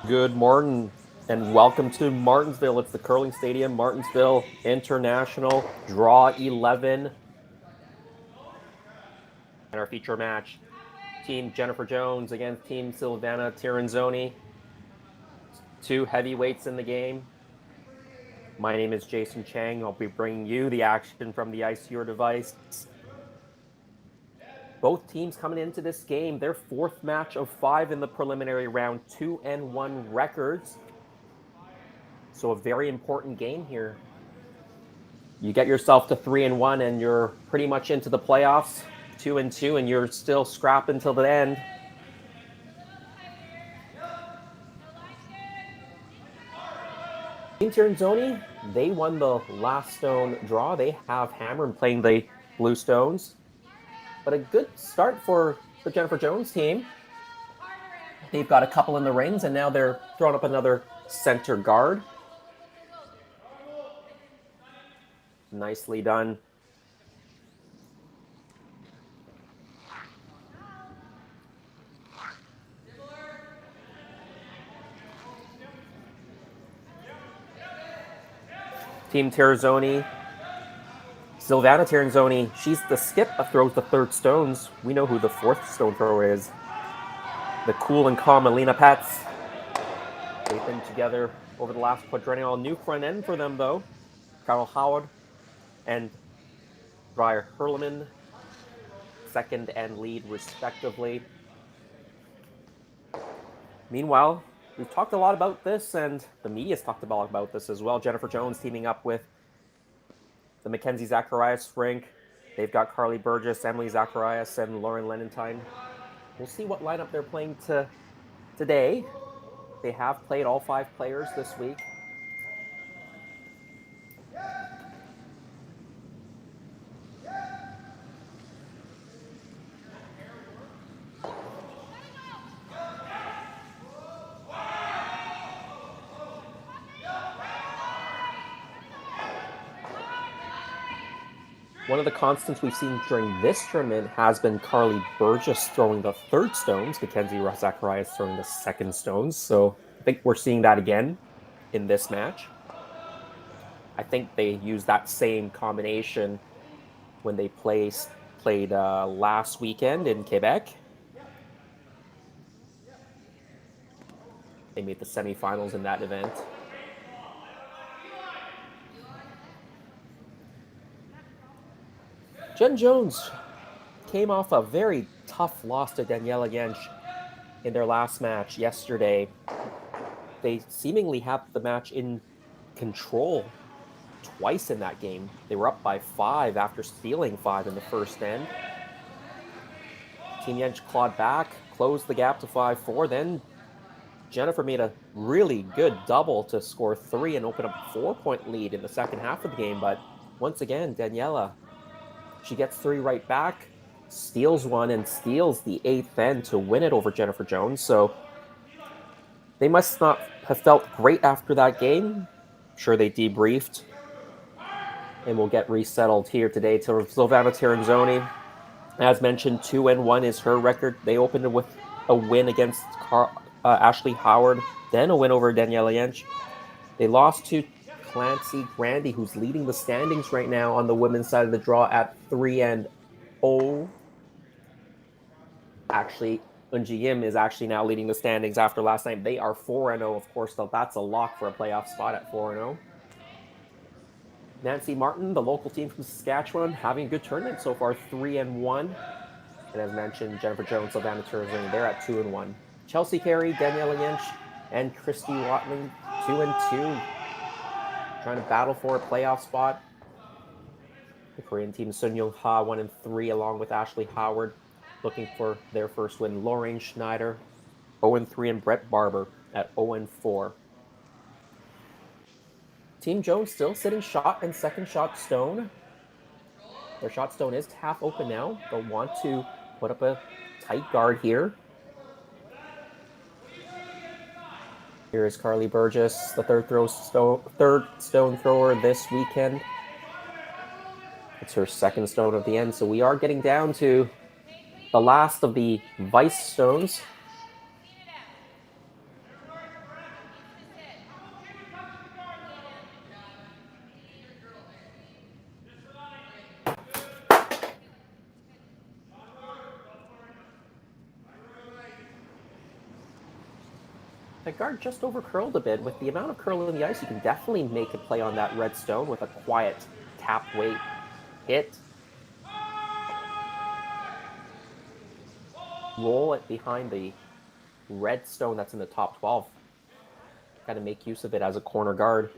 Good morning and welcome to Martensville. It's the curling stadium, Martensville International, draw 11. And our feature match, Team Jennifer Jones against Team Silvana Tirinzoni. Two heavyweights in the game. My name is Jason Chang. I'll be bringing you the action from the ice to your device. Both teams coming into this game, their fourth match of 5 in the preliminary round, 2-1 records. So a very important game here. You get yourself to 3-1 and you're pretty much into the playoffs, 2-2, and you're still scrapping till the end. Team Tirinzoni, they won the last stone draw. They have Hammer playing the Blue Stones. But a good start for the Jennifer Jones team. They've got a couple in the rings, and now they're throwing up another center guard. Nicely done. Team Tirinzoni, Silvana Tirinzoni, she's the skip that throws the third stones. We know who the fourth stone thrower is. The cool and calm Alina Pets. They've been together over the last quadrennial. New front end for them, though. Carol Howard and Briar Hurleman, second and lead, respectively. Meanwhile, we've talked a lot about this, and the media's talked a lot about this as well. Jennifer Jones teaming up with the Mackenzie Zacharias rink. They've got Carly Burgess, Emily Zacharias, and Lauren Lenentine. We'll see what lineup they're playing today. They have played all 5 players this week. One of the constants we've seen during this tournament has been Carly Burgess throwing the third stones, Mackenzie Zacharias throwing the second stones. So I think we're seeing that again in this match. I think they used that same combination when they played last weekend in Quebec. They made the semifinals in that event. Jen Jones came off a very tough loss to Daniela Jensch in their last match yesterday. They seemingly had the match in control twice in that game. They were up by 5 after stealing 5 in the first end. Team Jensch clawed back, closed the gap to 5-4. Then Jennifer made a really good double to score 3 and open up a 4-point lead in the second half of the game. But once again, Daniela, she gets 3 right back, steals 1, and steals the 8th end to win it over Jennifer Jones. So they must not have felt great after that game. I'm sure they debriefed. And we'll get resettled here today to Silvana Tirinzoni. As mentioned, 2-1 is her record. They opened with a win against Ashley Howard, then a win over Daniela Jensch. They lost to Clancy Grandy, who's leading the standings right now on the women's side of the draw at 3-0. Actually, Eunji Yim is actually now leading the standings after last night. They are 4-0, of course, so that's a lock for a playoff spot at 4-0. Nancy Martin, the local team from Saskatchewan, having a good tournament so far, 3-1. And as mentioned, Jennifer Jones, Silvana Tirinzoni, they're at 2-1. Chelsea Carey, Daniela Jensch, and Christy Watling, 2-2. Trying to battle for a playoff spot. The Korean team Sun Young Ha 1-3, along with Ashley Howard, looking for their first win. Lorraine Schneider 0-3, and Brett Barber at 0-4. Team Jones still sitting shot and second shot stone. Their shot stone is half open now. They'll want to put up a tight guard here. Here is Carly Burgess, the third stone thrower this weekend. It's her second stone of the end. So we are getting down to the last of the vice stones. That guard just over curled a bit. With the amount of curl in the ice, you can definitely make a play on that red stone with a quiet tap weight hit. Roll it behind the red stone that's in the top 12. Got to make use of it as a corner guard.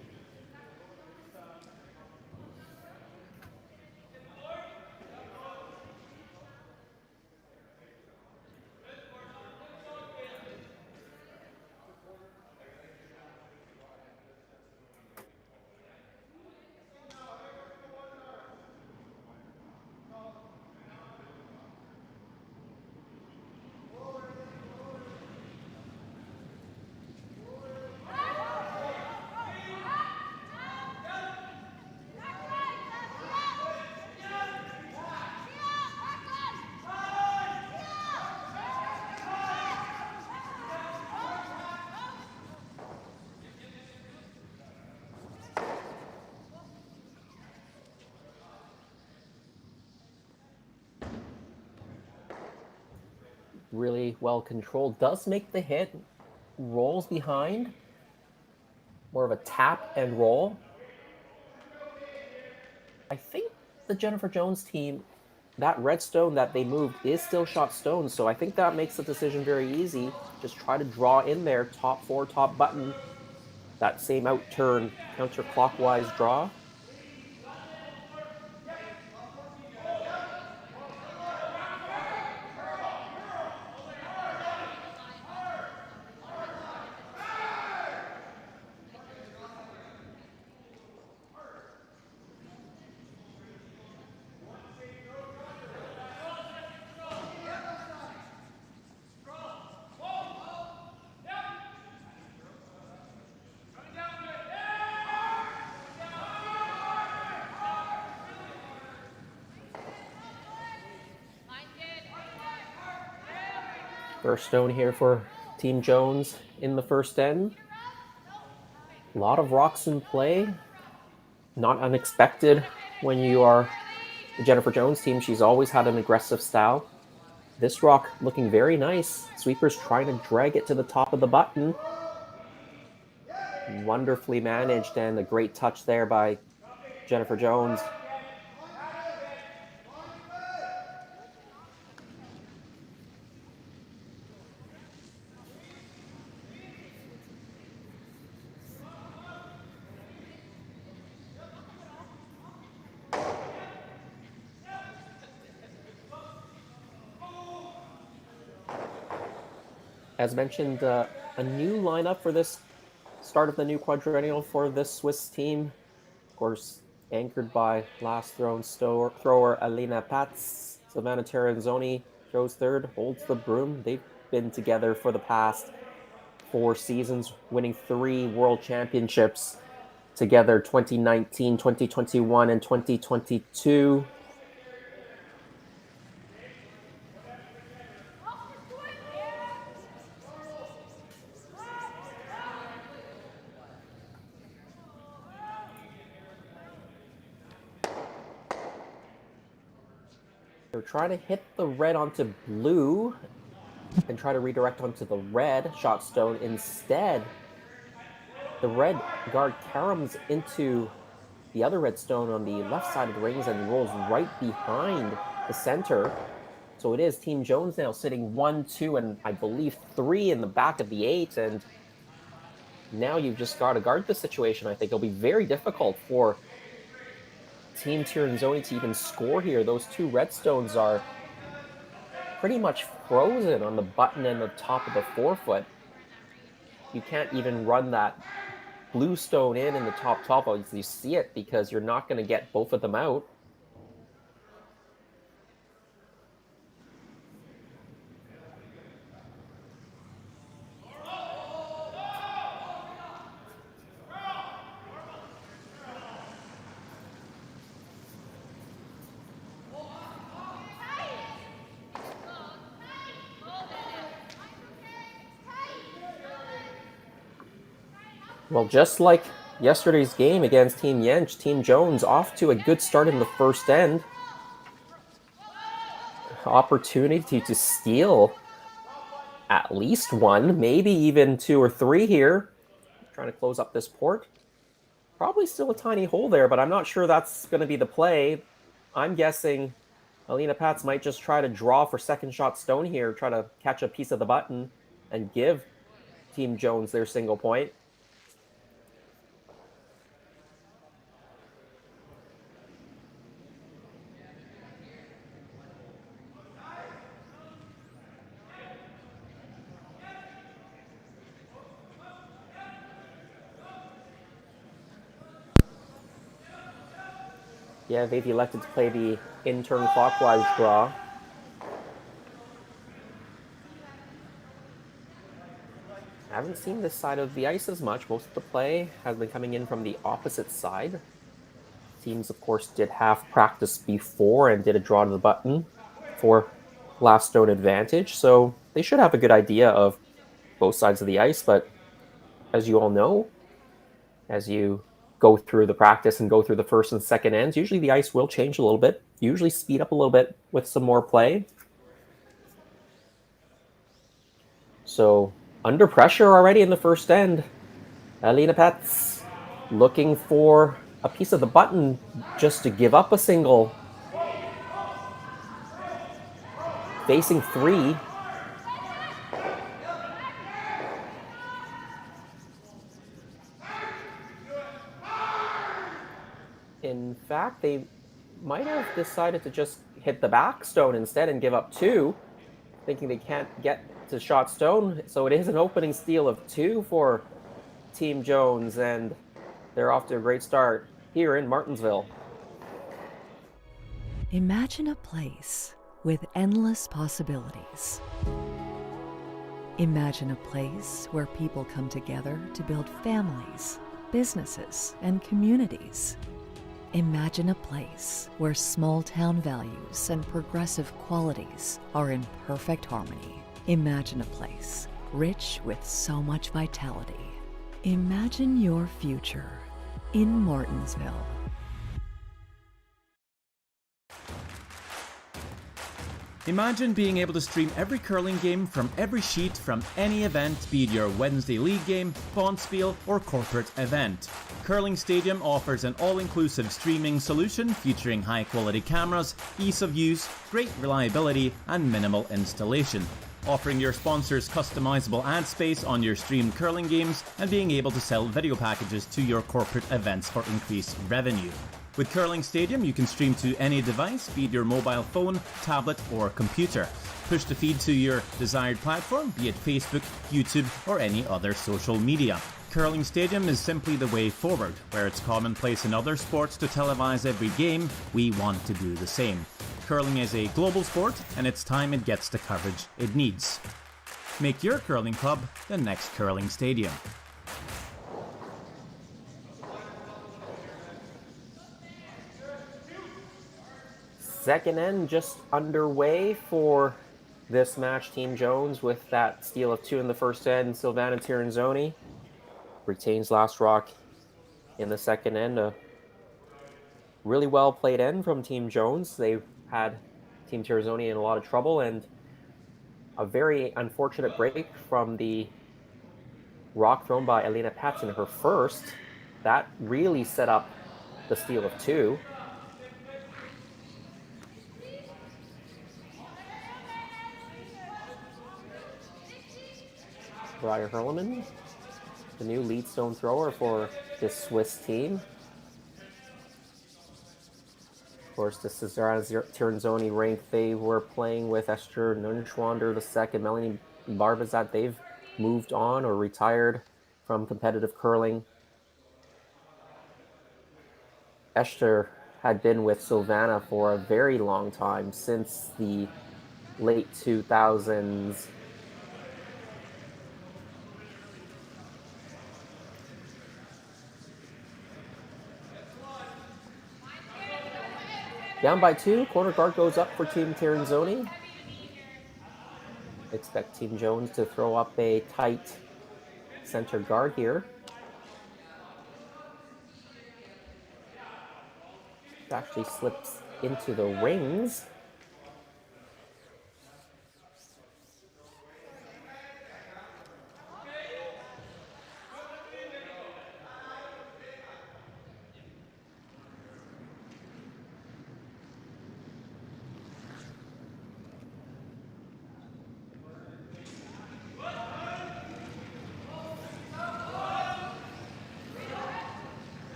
Really well controlled. Does make the hit. Rolls behind. More of a tap and roll. I think the Jennifer Jones team, that red stone that they moved is still shot stone. So I think that makes the decision very easy. Just try to draw in there, top 4, top button. That same out turn, counterclockwise draw. First stone here for Team Jones in the first end. A lot of rocks in play. Not unexpected when you are the Jennifer Jones team. She's always had an aggressive style. This rock looking very nice. Sweepers trying to drag it to the top of the button. Wonderfully managed, and a great touch there by Jennifer Jones. As mentioned, a new lineup for this start of the new quadrennial for this Swiss team. Of course, anchored by last thrower Alina Patz. Silvana Tirinzoni throws third, holds the broom. They've been together for the past 4 seasons, winning 3 world championships together, 2019, 2021, and 2022. They're trying to hit the red onto blue and try to redirect onto the red shot stone. Instead, the red guard caroms into the other red stone on the left side of the rings and rolls right behind the center. So it is Team Jones now sitting 1, 2, and I believe 3 in the back of the 8. And now you've just got to guard the situation. I think it'll be very difficult for Team Tirinzoni to even score here. Those 2 red stones are pretty much frozen on the button and the top of the forefoot. You can't even run that blue stone in the top 12 as you see it, because you're not going to get both of them out. Well, just like yesterday's game against Team Yench, Team Jones off to a good start in the first end. Opportunity to steal at least one, maybe even 2 or 3 here. Trying to close up this port. Probably still a tiny hole there, but I'm not sure that's going to be the play. I'm guessing Alina Pats might just try to draw for second shot stone here, try to catch a piece of the button and give Team Jones their single point. Yeah, they've elected to play the in-turn clockwise draw. I haven't seen this side of the ice as much. Most of the play has been coming in from the opposite side. Teams, of course, did half practice before and did a draw to the button for last stone advantage. So they should have a good idea of both sides of the ice. But as you all know, as you go through the practice and go through the first and second ends, usually the ice will change a little bit, usually speed up a little bit with some more play. So under pressure already in the first end, Alina Pets looking for a piece of the button just to give up a single. Facing 3. In fact, they might have decided to just hit the back stone instead and give up 2, thinking they can't get to shot stone. So it is an opening steal of 2 for Team Jones, and they're off to a great start here in Martensville. Imagine a place with endless possibilities. Imagine a place where people come together to build families, businesses, and communities. Imagine a place where small-town values and progressive qualities are in perfect harmony. Imagine a place rich with so much vitality. Imagine your future in Martensville. Imagine being able to stream every curling game from every sheet from any event, be it your Wednesday league game, bonspiel, or corporate event. Curling Stadium offers an all-inclusive streaming solution featuring high-quality cameras, ease of use, great reliability, and minimal installation. Offering your sponsors customizable ad space on your streamed curling games and being able to sell video packages to your corporate events for increased revenue. With Curling Stadium, you can stream to any device, be it your mobile phone, tablet, or computer. Push the feed to your desired platform, be it Facebook, YouTube, or any other social media. Curling Stadium is simply the way forward. Where it's commonplace in other sports to televise every game, we want to do the same. Curling is a global sport, and it's time it gets the coverage it needs. Make your curling club the next Curling Stadium. Second end just underway for this match. Team Jones with that steal of 2 in the first end. Silvana Tirinzoni retains last rock in the second end. A really well played end from Team Jones. They had Team Tirinzoni in a lot of trouble, and a very unfortunate break from the rock thrown by Alina Pats in her first. That really set up the steal of 2. Briar Hurleman, the new lead stone thrower for this Swiss team. Of course, this is Tirinzoni rank. They were playing with Esther Nunschwander II, Melanie Barbazat. They've moved on or retired from competitive curling. Esther had been with Silvana for a very long time, since the late 2000s. Down by 2, corner guard goes up for Team Tirinzoni. Expect Team Jones to throw up a tight center guard here. It actually slips into the rings.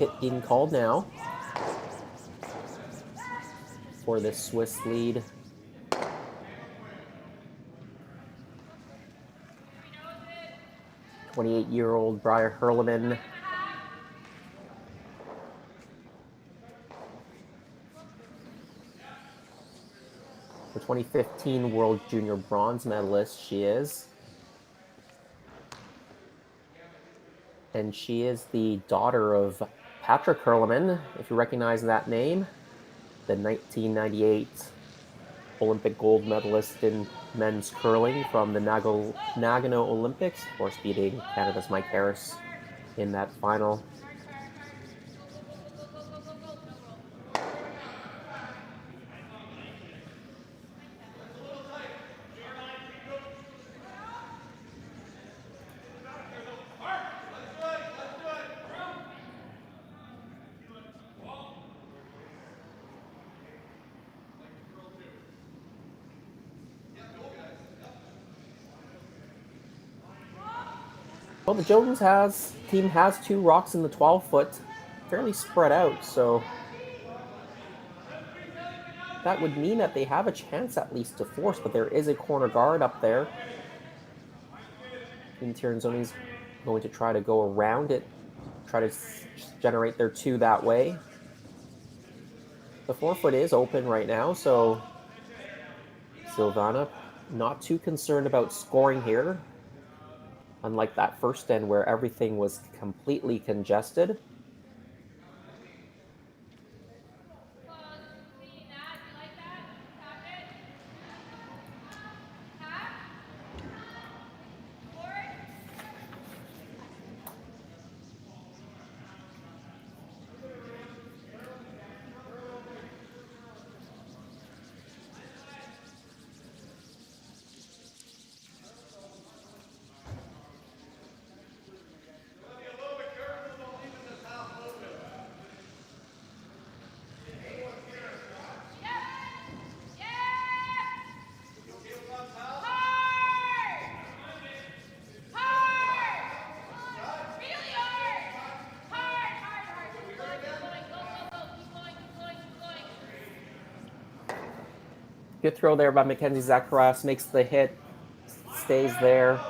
hit being called now for this Swiss lead. "28-year-old Briar Hurleman the 2015 World Junior Bronze medalist, she is. And she is the daughter of Patrick Hurleman, if you recognize that name, the 1998 Olympic gold medalist in men's curling from the Nagano Olympics, of course beating Canada's Mike Harris in that final. Well, the Jones team has 2 rocks in the 12-foot, fairly spread out, so that would mean that they have a chance at least to force, but there is a corner guard up there. Team Tirinzoni's going to try to go around it, try to generate their 2 that way. The 4-foot is open right now, so Silvana not too concerned about scoring here. Unlike that first end where everything was completely congested. Good throw there by Mackenzie Zacharias, makes the hit, stays there.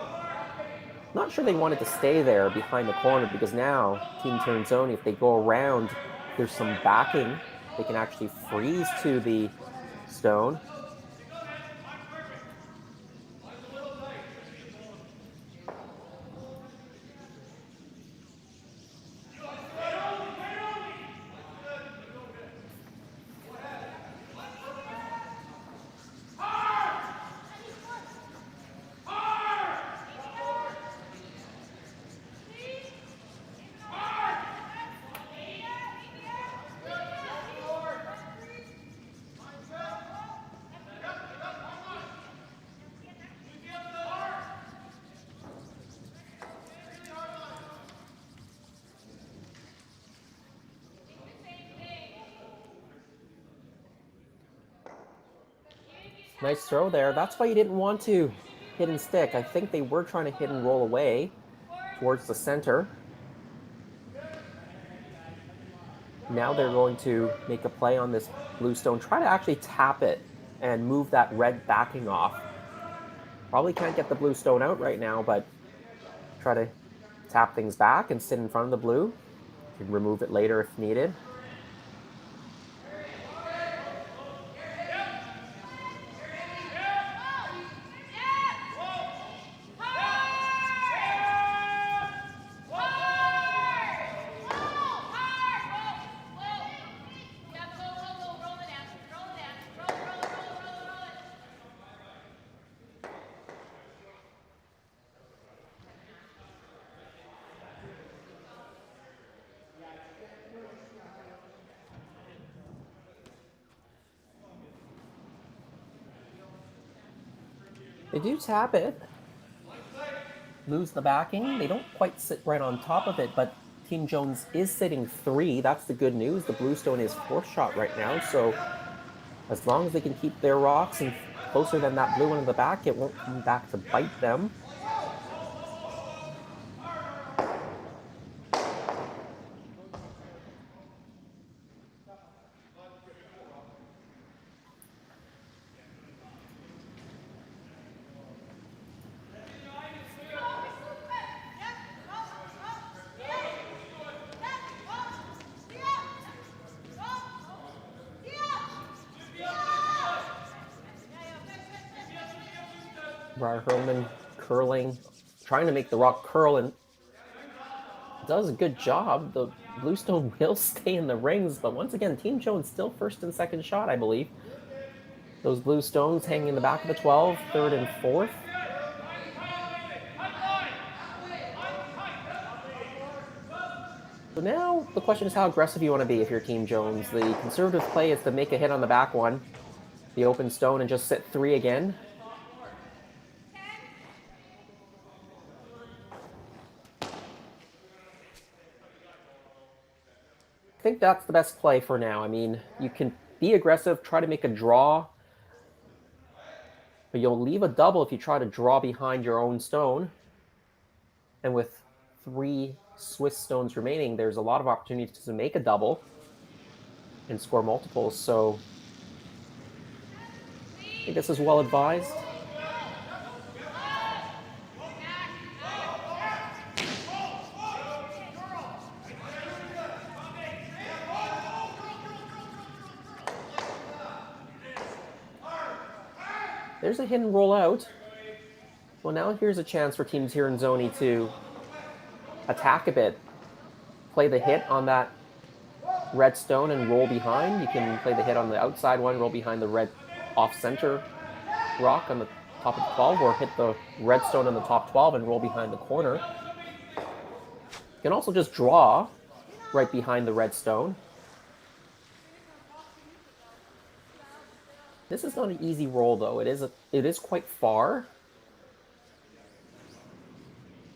Not sure they wanted to stay there behind the corner because now Team Tirinzoni, if they go around, there's some backing. They can actually freeze to the stone. Nice throw there. That's why you didn't want to hit and stick. I think they were trying to hit and roll away towards the center. Now they're going to make a play on this blue stone. Try to actually tap it and move that red backing off. Probably can't get the blue stone out right now, but try to tap things back and sit in front of the blue. You can remove it later if needed. They do tap it, lose the backing. They don't quite sit right on top of it, but Team Jones is sitting 3. That's the good news. The blue stone is 4th shot right now, so as long as they can keep their rocks and closer than that blue one in the back, it won't come back to bite them. Briar Hurlman curling, trying to make the rock curl, and does a good job. The Bluestone will stay in the rings, but once again, Team Jones still first and second shot, I believe. Those Blue Stones hanging in the back of the 12, third and fourth. So now the question is how aggressive you want to be if you're Team Jones. The conservative play is to make a hit on the back one, the open stone, and just sit 3 again. I think that's the best play for now. I mean, you can be aggressive, try to make a draw, but you'll leave a double if you try to draw behind your own stone. And with 3 Swiss stones remaining, there's a lot of opportunities to make a double and score multiples. So I think this is well advised. There's a hit and roll out. Well, now here's a chance for Team Tirinzoni to attack a bit. Play the hit on that red stone and roll behind. You can play the hit on the outside one, roll behind the red off-center rock on the top of the 12, or hit the red stone on the top 12 and roll behind the corner. You can also just draw right behind the red stone. This is not an easy roll, though. It is quite far,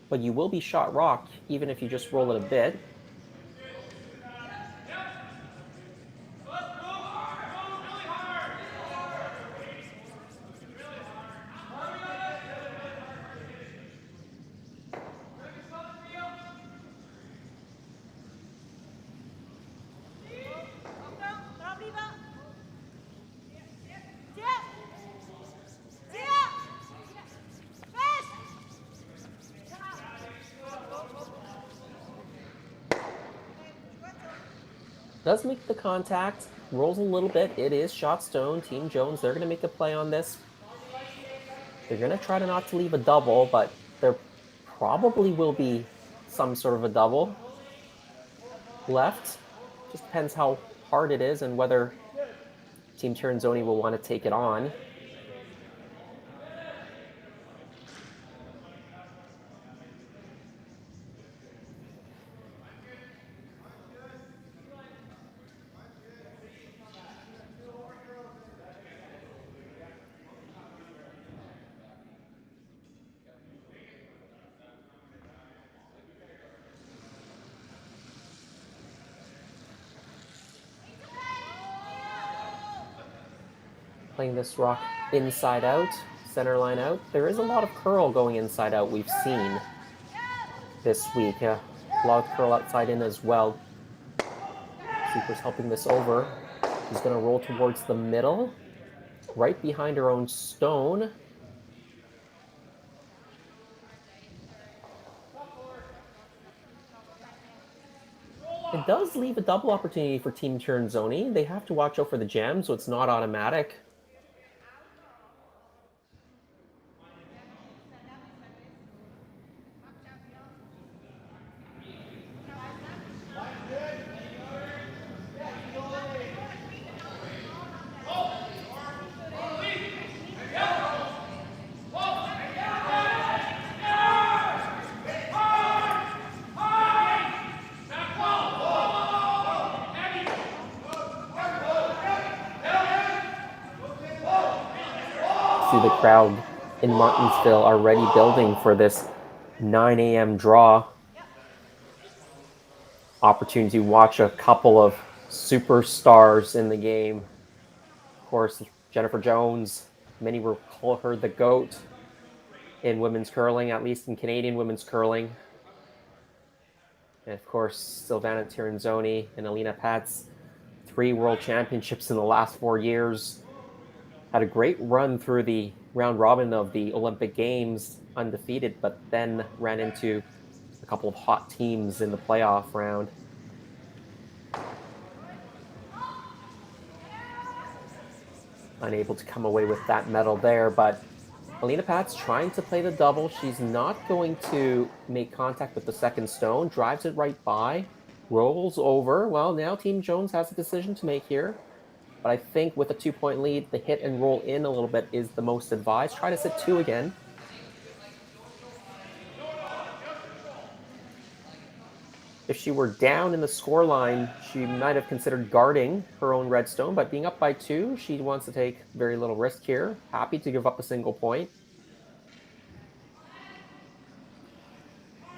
but you will be shot rock even if you just roll it a bit. Does make the contact, rolls a little bit. It is shot stone. Team Jones, they're going to make a play on this. They're going to try to not to leave a double, but there probably will be some sort of a double left. Just depends how hard it is and whether Team Tirinzoni will want to take it on. Playing this rock inside out, center line out. There is a lot of curl going inside out we've seen this week. A lot of curl outside in as well. Super's helping this over. He's going to roll towards the middle, right behind her own stone. It does leave a double opportunity for Team Tirinzoni. They have to watch out for the jam, so it's not automatic. The crowd in Martensville already building for this 9 a.m. draw. Opportunity to watch a couple of superstars in the game. Of course, Jennifer Jones. Many will call her the GOAT in women's curling, at least in Canadian women's curling. And of course, Silvana Tirinzoni and Alina Pats. 3 world championships in the last 4 years. Had a great run through the round robin of the Olympic Games, undefeated, but then ran into a couple of hot teams in the playoff round. Unable to come away with that medal there, but Alina Pat's trying to play the double. She's not going to make contact with the second stone. Drives it right by. Rolls over. Well, now Team Jones has a decision to make here. But I think with a 2-point lead, the hit and roll in a little bit is the most advised. Try to sit 2 again. If she were down in the score line, she might have considered guarding her own red stone, but being up by 2, she wants to take very little risk here. Happy to give up a single point.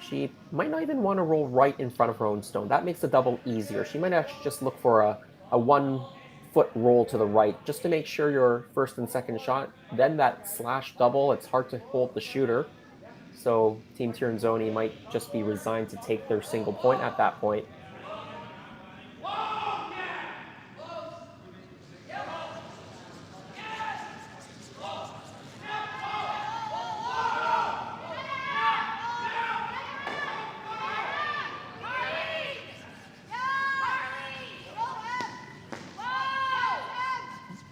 She might not even want to roll right in front of her own stone. That makes the double easier. She might actually just look for a 1-foot roll to the right, just to make sure your first and second shot. Then that slash double, it's hard to hold the shooter. So Team Tirinzoni might just be resigned to take their single point at that point.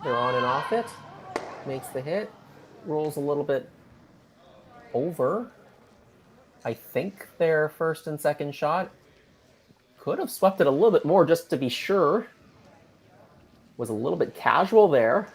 They're on and off it. Makes the hit. Rolls a little bit over. I think their first and second shot could have swept it a little bit more just to be sure. Was a little bit casual there.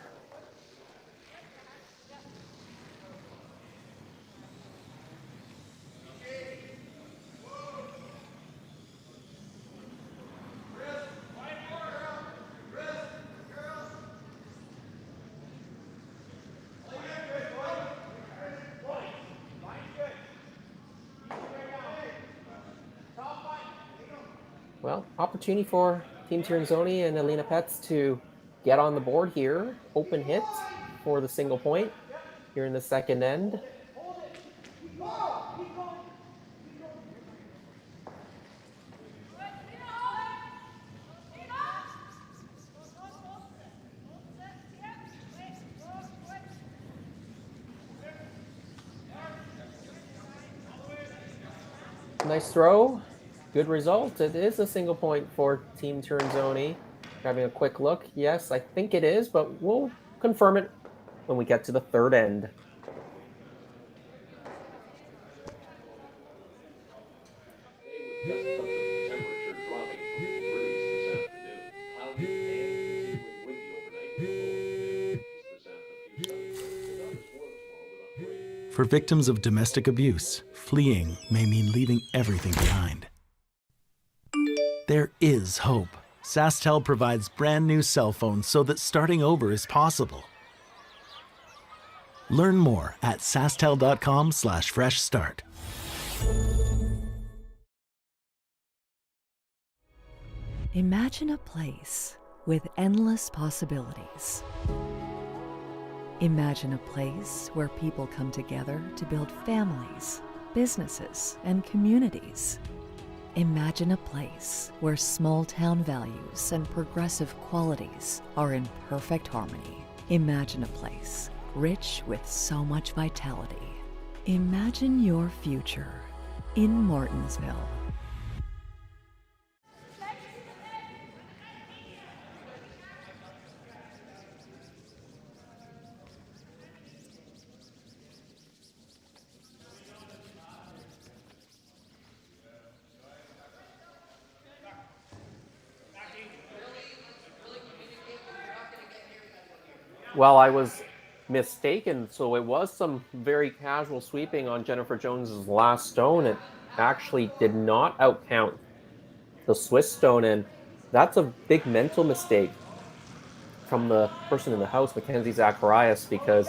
Well, opportunity for Team Tirinzoni and Alina Pets to get on the board here. Open hit for the single point here in the second end. Nice throw. Good result. It is a single point for Team Tirinzoni. Having a quick look. Yes, I think it is, but we'll confirm it when we get to the third end. For victims of domestic abuse, fleeing may mean leaving everything behind. There is hope. SaskTel provides brand new cell phones so that starting over is possible. Learn more at SaskTel.com/fresh start. Imagine a place with endless possibilities. Imagine a place where people come together to build families, businesses, and communities. Imagine a place where small-town values and progressive qualities are in perfect harmony. Imagine a place rich with so much vitality. Imagine your future in Martensville. Well, I was mistaken. So it was some very casual sweeping on Jennifer Jones's last stone. It actually did not outcount the Swiss stone, and that's a big mental mistake from the person in the house, Mackenzie Zacharias, because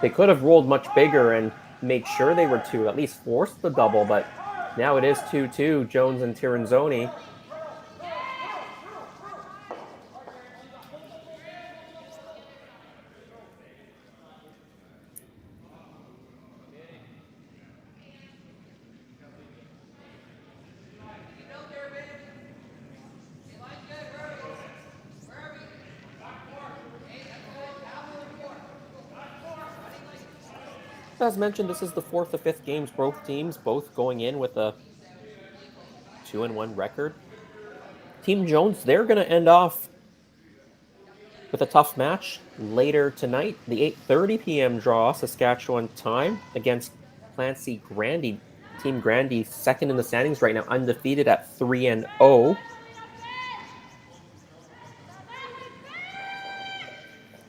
they could have rolled much bigger and made sure they were 2, at least forced the double, but now it is 2-2, Jones and Tirinzoni. As mentioned, this is the 4th of 5th games, both teams both going in with a 2-1 record. Team Jones, they're going to end off with a tough match later tonight. The 8:30 p.m. draw, Saskatchewan time, against Clancy Grandy. Team Grandy, second in the standings right now, undefeated at 3-0.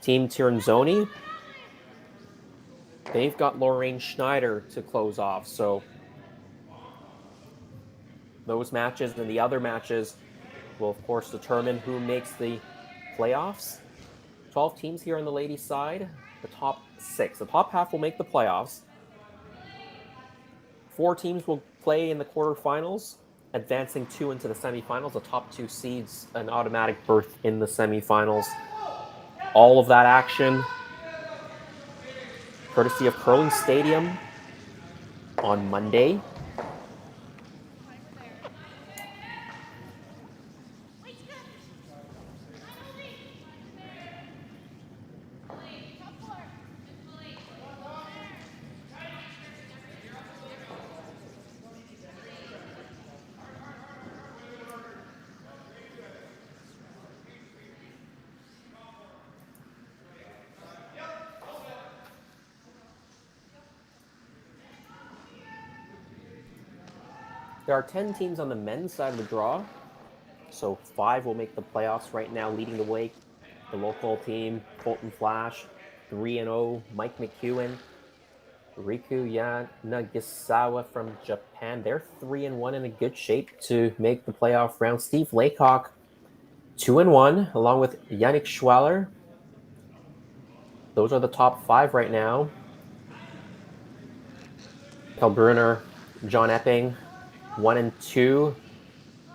Team Tirinzoni, they've got Lorraine Schneider to close off. So those matches and the other matches will, of course, determine who makes the playoffs. 12 teams here on the ladies' side. The top 6. The top half will make the playoffs. 4 teams will play in the quarterfinals, advancing 2 into the semifinals. The top 2 seeds an automatic berth in the semifinals. All of that action courtesy of Curling Stadium on Monday. There are 10 teams on the men's side of the draw, so 5 will make the playoffs right now. Leading the way, the local team, Fulton Flash, 3-0, Mike McEwen, Riku Yanagisawa from Japan. They're 3-1 in a good shape to make the playoff round. Steve Laycock, 2-1, along with Yannick Schwaller. Those are the top 5 right now. Kel Brunner, John Epping, 1-2.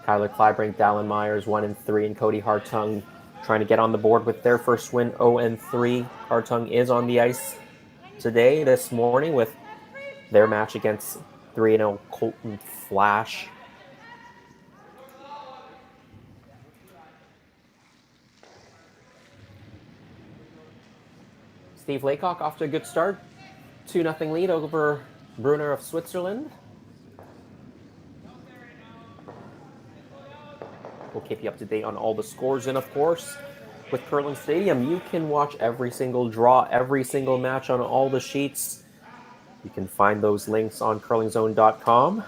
Kyler Clybrink, Dallin Myers, 1-3, and Cody Hartung trying to get on the board with their first win, 0-3. Hartung is on the ice today, this morning, with their match against 3-0 Colton Flash. Steve Laycock off to a good start. 2-0 lead over Brunner of Switzerland. We'll keep you up to date on all the scores. And of course, with Curling Stadium, you can watch every single draw, every single match on all the sheets. You can find those links on curlingzone.com.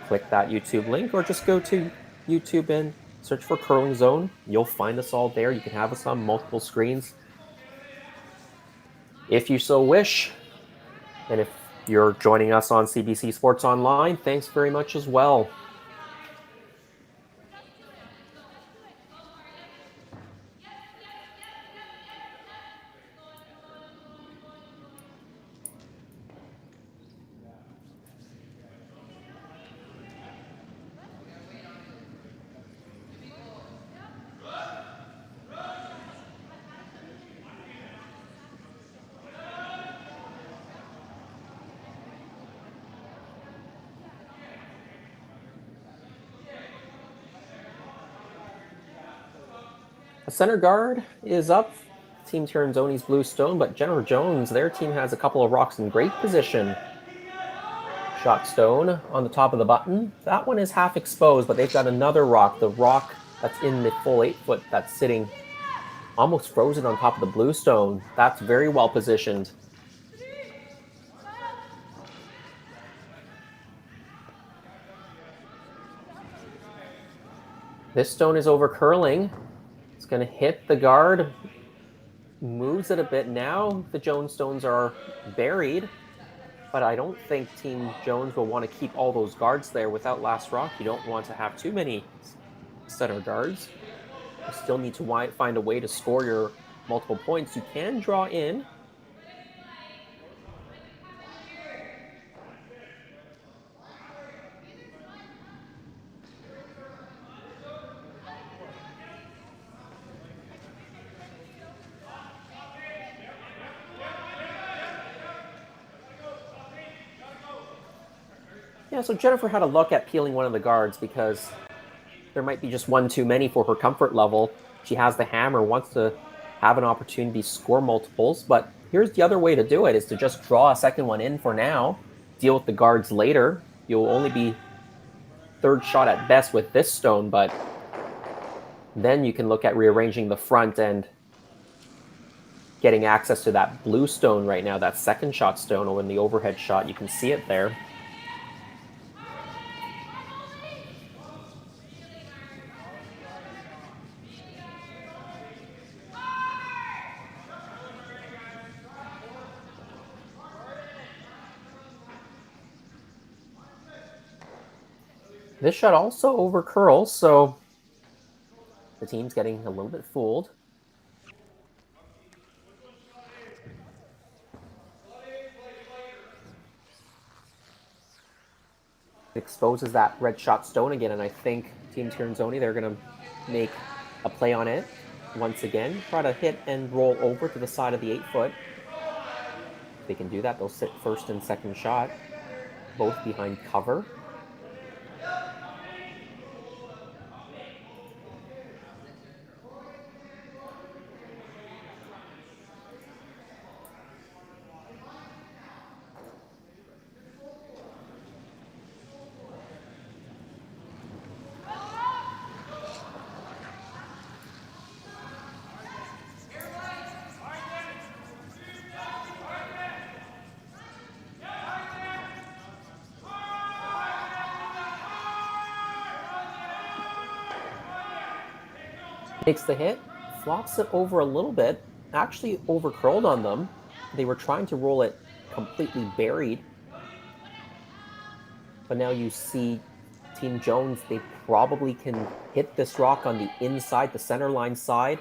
Click that YouTube link, or just go to YouTube and search for Curling Zone. You'll find us all there. You can have us on multiple screens if you so wish. And if you're joining us on CBC Sports Online, thanks very much as well. Center guard is up. Team Tirinzoni's Blue Stone, but Jennifer Jones, their team has a couple of rocks in great position. Shot Stone on the top of the button. That one is half exposed, but they've got another rock. The rock that's in the full 8-foot that's sitting almost frozen on top of the Blue Stone. That's very well positioned. This stone is over curling. Going to hit the guard, moves it a bit. Now the Jones stones are buried, but I don't think Team Jones will want to keep all those guards there without last rock. You don't want to have too many center guards. You still need to find a way to score your multiple points. You can draw in. Yeah, so Jennifer had a look at peeling one of the guards because there might be just one too many for her comfort level. She has the hammer, wants to have an opportunity to score multiples, but here's the other way to do it, is to just draw a second one in for now, deal with the guards later. You'll only be third shot at best with this stone, but then you can look at rearranging the front and getting access to that blue stone right now, that second shot stone over in the overhead shot. You can see it there. This shot also over curls, so the team's getting a little bit fooled. Exposes that red shot stone again, and I think Team Tirinzoni, they're going to make a play on it once again. Try to hit and roll over to the side of the 8-foot. If they can do that, they'll sit first and second shot, both behind cover. Takes the hit, flops it over a little bit, actually over curled on them. They were trying to roll it completely buried. But now you see Team Jones, they probably can hit this rock on the inside, the center line side,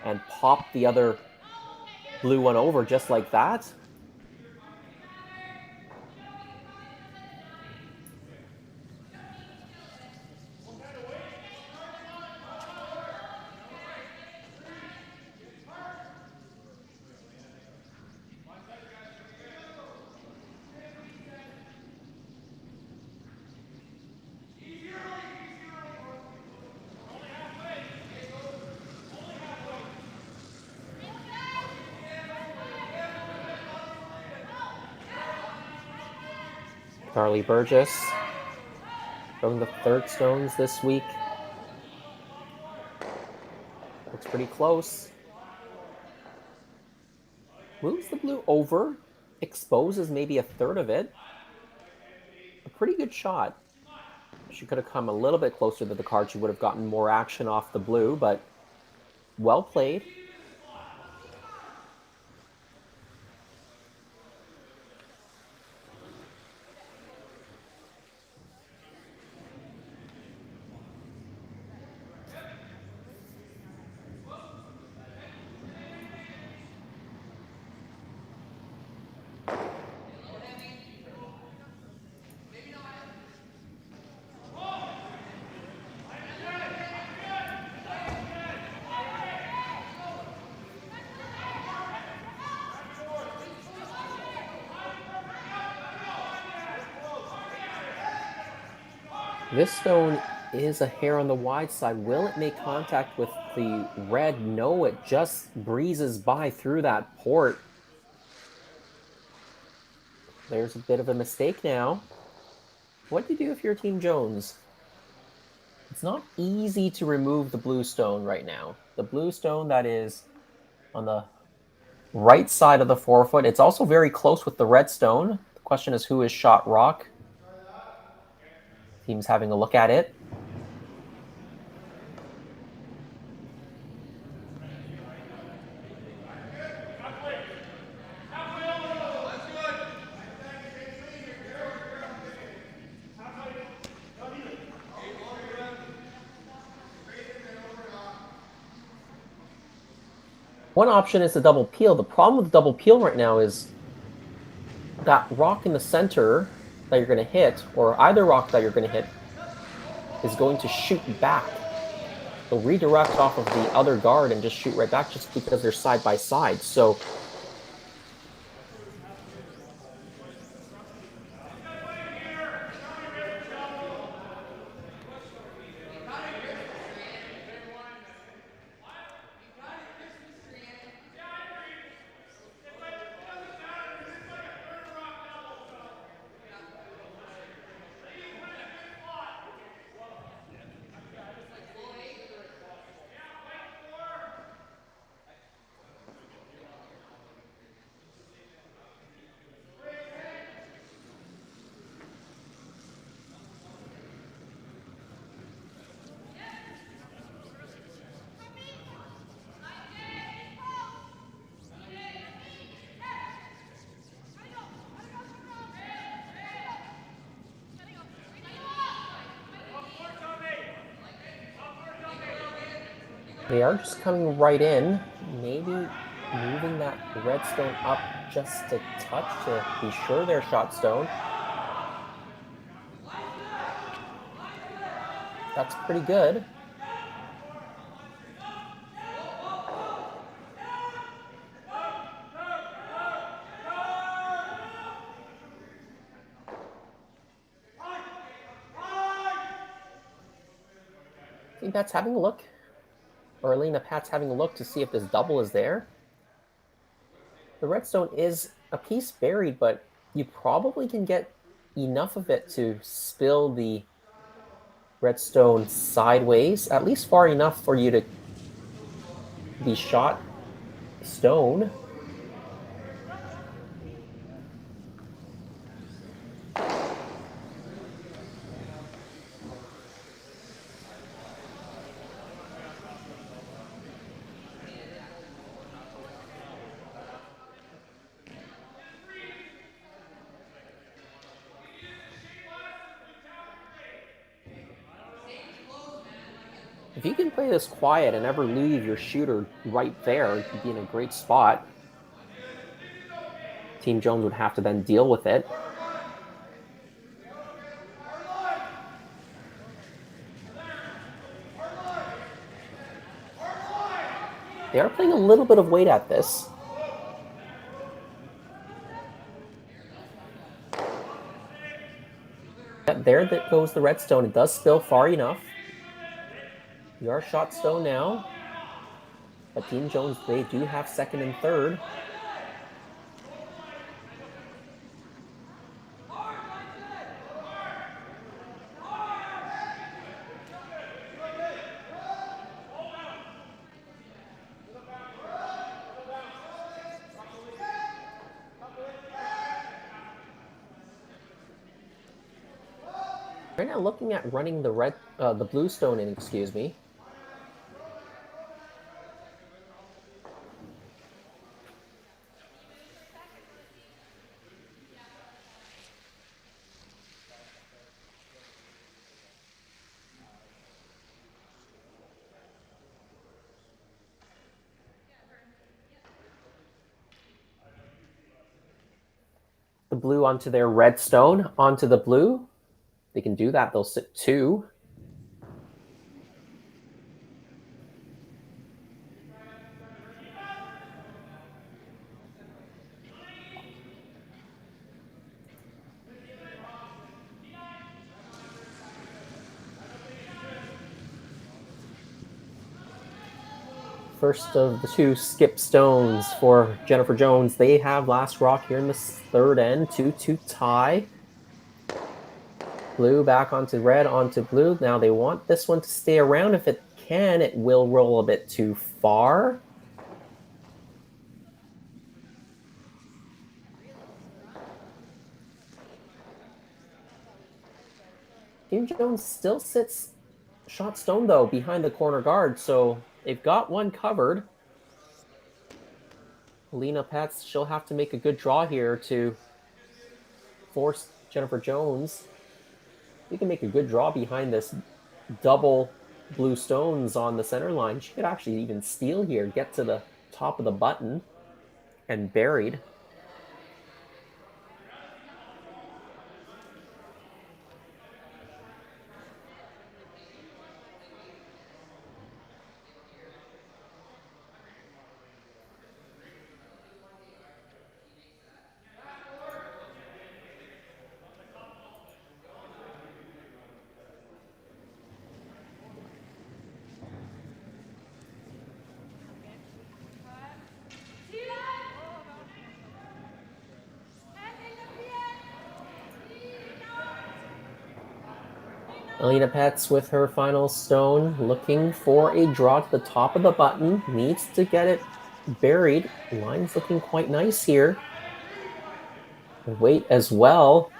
and pop the other blue one over just like that. Charlie Burgess throwing the third stones this week. Looks pretty close. Moves the blue over, exposes maybe a third of it. A pretty good shot. She could have come a little bit closer to the card. She would have gotten more action off the blue, but well played. This stone is a hair on the wide side. Will it make contact with the red? No, it just breezes by through that port. There's a bit of a mistake now. What do you do if you're Team Jones? It's not easy to remove the blue stone right now. The blue stone that is on the right side of the 4-foot. It's also very close with the red stone. The question is, who is shot rock? Team's having a look at it. One option is the double peel. The problem with the double peel right now is that rock in the center that you're going to hit, or either rock that you're going to hit, is going to shoot back. They'll redirect off of the other guard and just shoot right back just because they're side by side. So They are just coming right in. Maybe moving that redstone up just a touch to be sure they're shot stone. That's pretty good. I think Pat's having a look. Or Elena Pat's having a look to see if this double is there. The redstone is a piece buried, but you probably can get enough of it to spill the redstone sideways, at least far enough for you to be shot stone. If you can play this quiet and never leave your shooter right there, you'd be in a great spot. Team Jones would have to then deal with it. They are playing a little bit of weight at this. There that goes the redstone. It does spill far enough. You are shot stone now. But Team Jones, they do have second and third. Right now, looking at running the blue stone in, excuse me. The blue onto their redstone, onto the blue. They can do that. They'll sit 2. First of the 2 skip stones for Jennifer Jones. They have last rock here in the third end. 2-2 tie. Blue back onto red, onto blue. Now they want this one to stay around. If it can, it will roll a bit too far. Team Jones still sits shot stone, though, behind the corner guard, so they've got one covered. Alina Pets, she'll have to make a good draw here to force Jennifer Jones. You can make a good draw behind this double blue stones on the center line. She could actually even steal here, get to the top of the button, and buried. Alina Pets with her final stone, looking for a draw to the top of the button. Needs to get it buried. Line's looking quite nice here. Weight as well.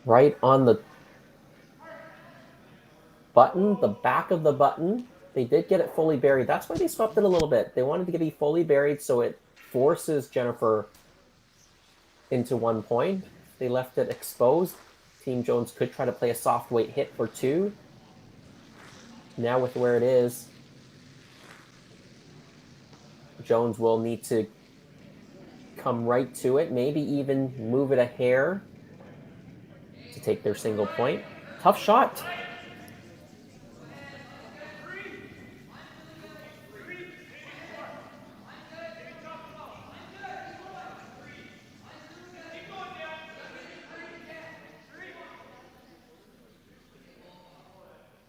Right on the button, the back of the button. They did get it fully buried. That's why they swept it a little bit. They wanted to get it fully buried so it forces Jennifer into 1 point. They left it exposed. Team Jones could try to play a soft weight hit for 2. now with where it is, Jones will need to come right to it, maybe even move it a hair to take their single point. Tough shot.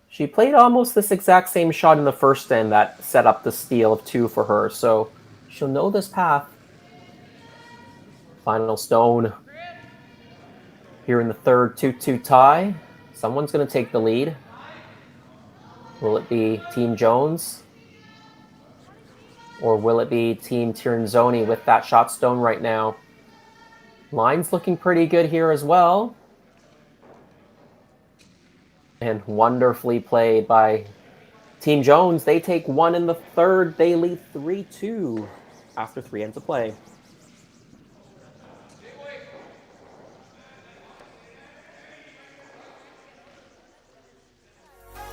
She played almost this exact same shot in the first end that set up the steal of 2 for her, so she'll know this path. Final stone here in the third 2-2 tie. Someone's going to take the lead. Will it be Team Jones? Or will it be Team Tirinzoni with that shot stone right now? Line's looking pretty good here as well. And wonderfully played by Team Jones. They take 1 in the third. They lead 3-2 after 3 ends of play.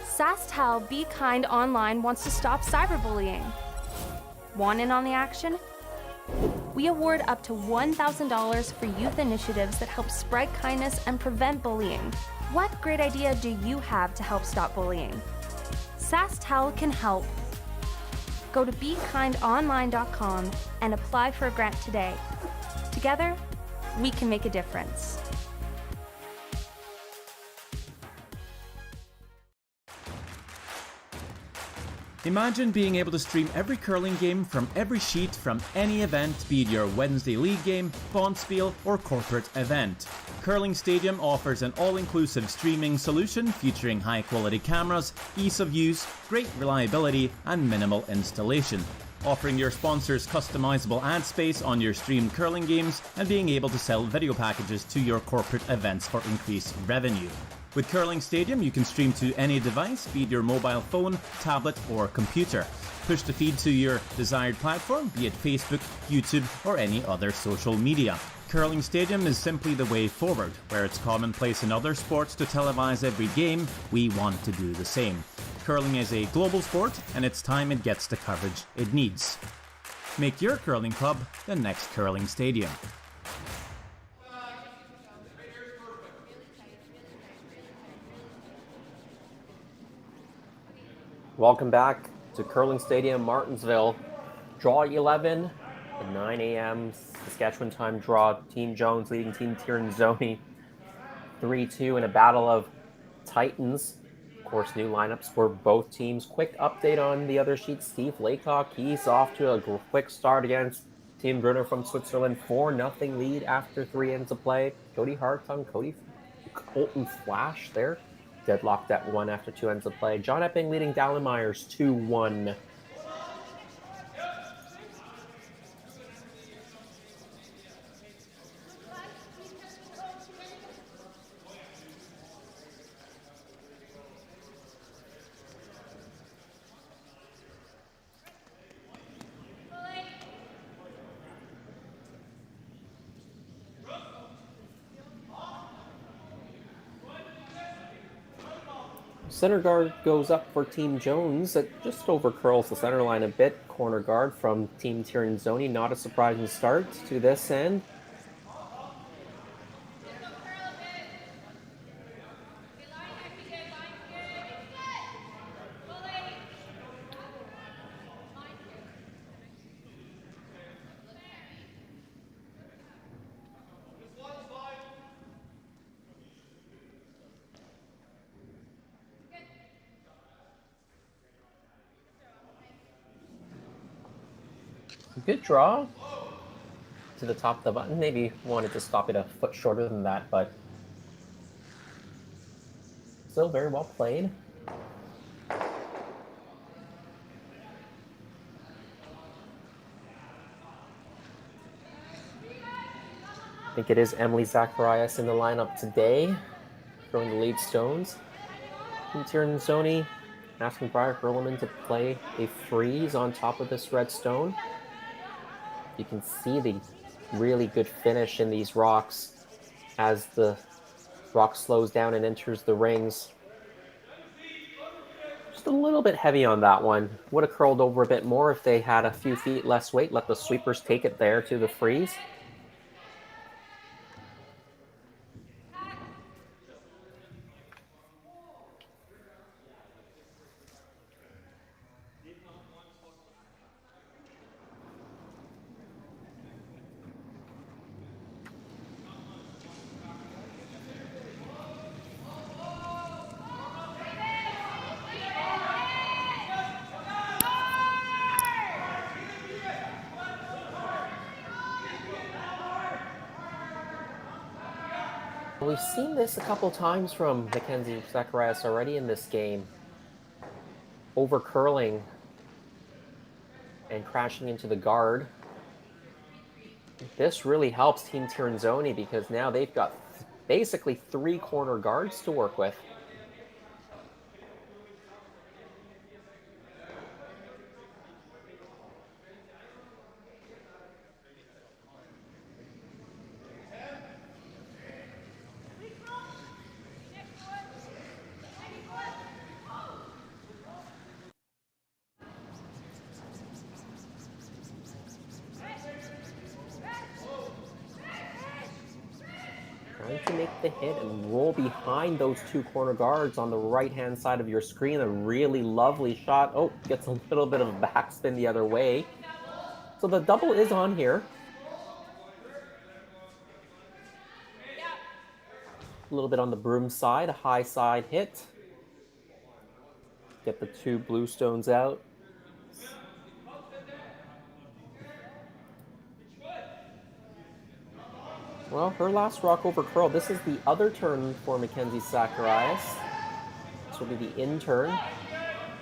SaskTel Be Kind Online wants to stop cyberbullying. Want in on the action? We award up to $1,000 for youth initiatives that help spread kindness and prevent bullying. What great idea do you have to help stop bullying? SaskTel can help. Go to BeKindOnline.com and apply for a grant today. Together, we can make a difference. Imagine being able to stream every curling game from every sheet from any event, be it your Wednesday league game, bonspiel, or corporate event. Curling Stadium offers an all-inclusive streaming solution featuring high-quality cameras, ease of use, great reliability, and minimal installation. Offering your sponsors customizable ad space on your streamed curling games and being able to sell video packages to your corporate events for increased revenue. With Curling Stadium, you can stream to any device, be it your mobile phone, tablet, or computer. Push the feed to your desired platform, be it Facebook, YouTube, or any other social media. Curling Stadium is simply the way forward. Where it's commonplace in other sports to televise every game, we want to do the same. Curling is a global sport, and it's time it gets the coverage it needs. Make your curling club the next Curling Stadium. Welcome back to Curling Stadium, Martensville. Draw 11 at 9 a.m. Saskatchewan time draw. Team Jones leading Team Tirinzoni 3-2 in a battle of titans. Of course, new lineups for both teams. Quick update on the other sheet. Steve Laycock, he's off to a quick start against Team Brunner from Switzerland. 4-0 lead after 3 ends of play. Cody Hartung, Colton Flash there. Deadlocked at 1 after 2 ends of play. John Epping leading Dallin Myers 2-1. Center guard goes up for Team Jones. It just over curls the center line a bit. Corner guard from Team Tirinzoni. Not a surprising start to this end. Good draw to the top of the button. Maybe wanted to stop it a foot shorter than that, but still very well played. I think it is Emily Zacharias in the lineup today, throwing the lead stones. From Tirinzoni asking Briar Hurleman to play a freeze on top of this red stone. You can see the really good finish in these rocks as the rock slows down and enters the rings. Just a little bit heavy on that one. Would have curled over a bit more if they had a few feet less weight. Let the sweepers take it there to the freeze. We've seen this a couple times from Mackenzie Zacharias already in this game. Over curling and crashing into the guard. This really helps Team Tirinzoni because now they've got basically 3 corner guards to work with. Trying to make the hit and roll behind those 2 corner guards on the right-hand side of your screen. A really lovely shot. Oh, gets a little bit of a backspin the other way. So the double is on here. A little bit on the broom side, a high side hit. Get the 2 blue stones out. Well, her last rock over curl. This is the other turn for Mackenzie Zacharias. This will be the in turn.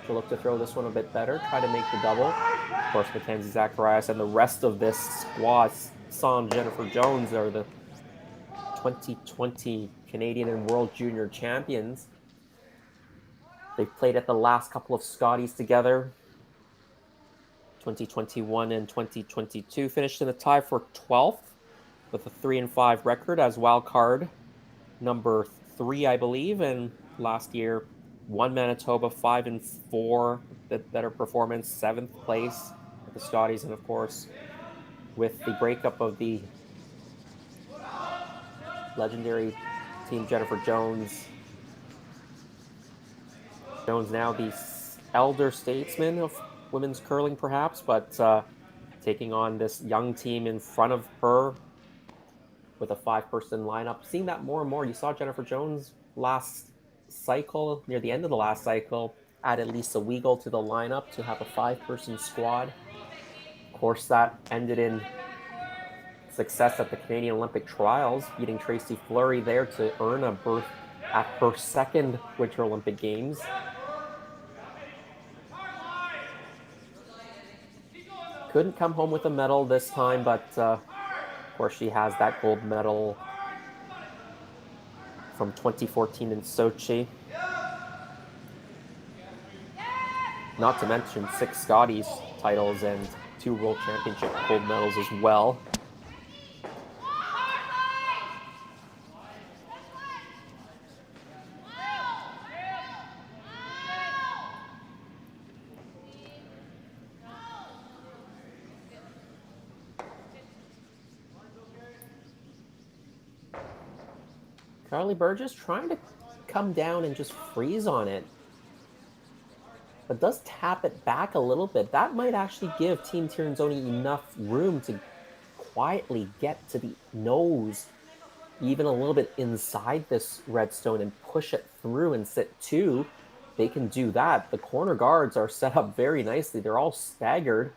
She'll look to throw this one a bit better, try to make the double. Of course, Mackenzie Zacharias and the rest of this squad, Son, Jennifer Jones, are the 2020 Canadian and World Junior Champions. They've played at the last couple of Scotties together. 2021 and 2022 finished in a tie for 12th with a 3-5 record as wild card number 3, I believe. And last year, won Manitoba 5-4, better performance, 7th place at the Scotties. And of course, with the breakup of the legendary Team Jennifer Jones. Jones now the elder statesman of women's curling, perhaps, but taking on this young team in front of her with a 5-person lineup. Seeing that more and more. You saw Jennifer Jones last cycle, near the end of the last cycle, add at least a Weagle to the lineup to have a 5-person squad. Of course, that ended in success at the Canadian Olympic Trials, beating Tracy Fleury there to earn a berth at her 2nd Winter Olympic Games. Couldn't come home with a medal this time, but of course she has that gold medal from 2014 in Sochi. Not to mention 6 Scotties titles and 2 World Championship gold medals as well. Carly Burgess trying to come down and just freeze on it, but does tap it back a little bit. That might actually give Team Tirinzoni enough room to quietly get to the nose, even a little bit inside this redstone, and push it through and sit 2. They can do that. The corner guards are set up very nicely. They're all staggered.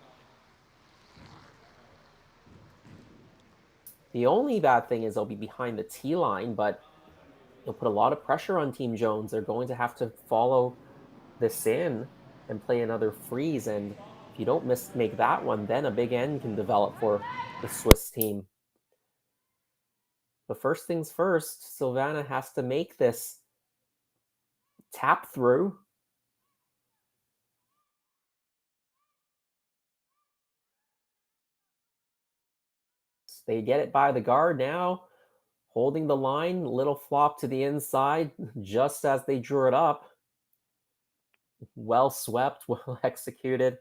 The only bad thing is they'll be behind the T line, but it'll put a lot of pressure on Team Jones. They're going to have to follow this in and play another freeze. And if you don't make that one, then a big end can develop for the Swiss team. But first things first, Silvana has to make this tap through. They get it by the guard now. Holding the line, little flop to the inside just as they drew it up. Well swept, well executed.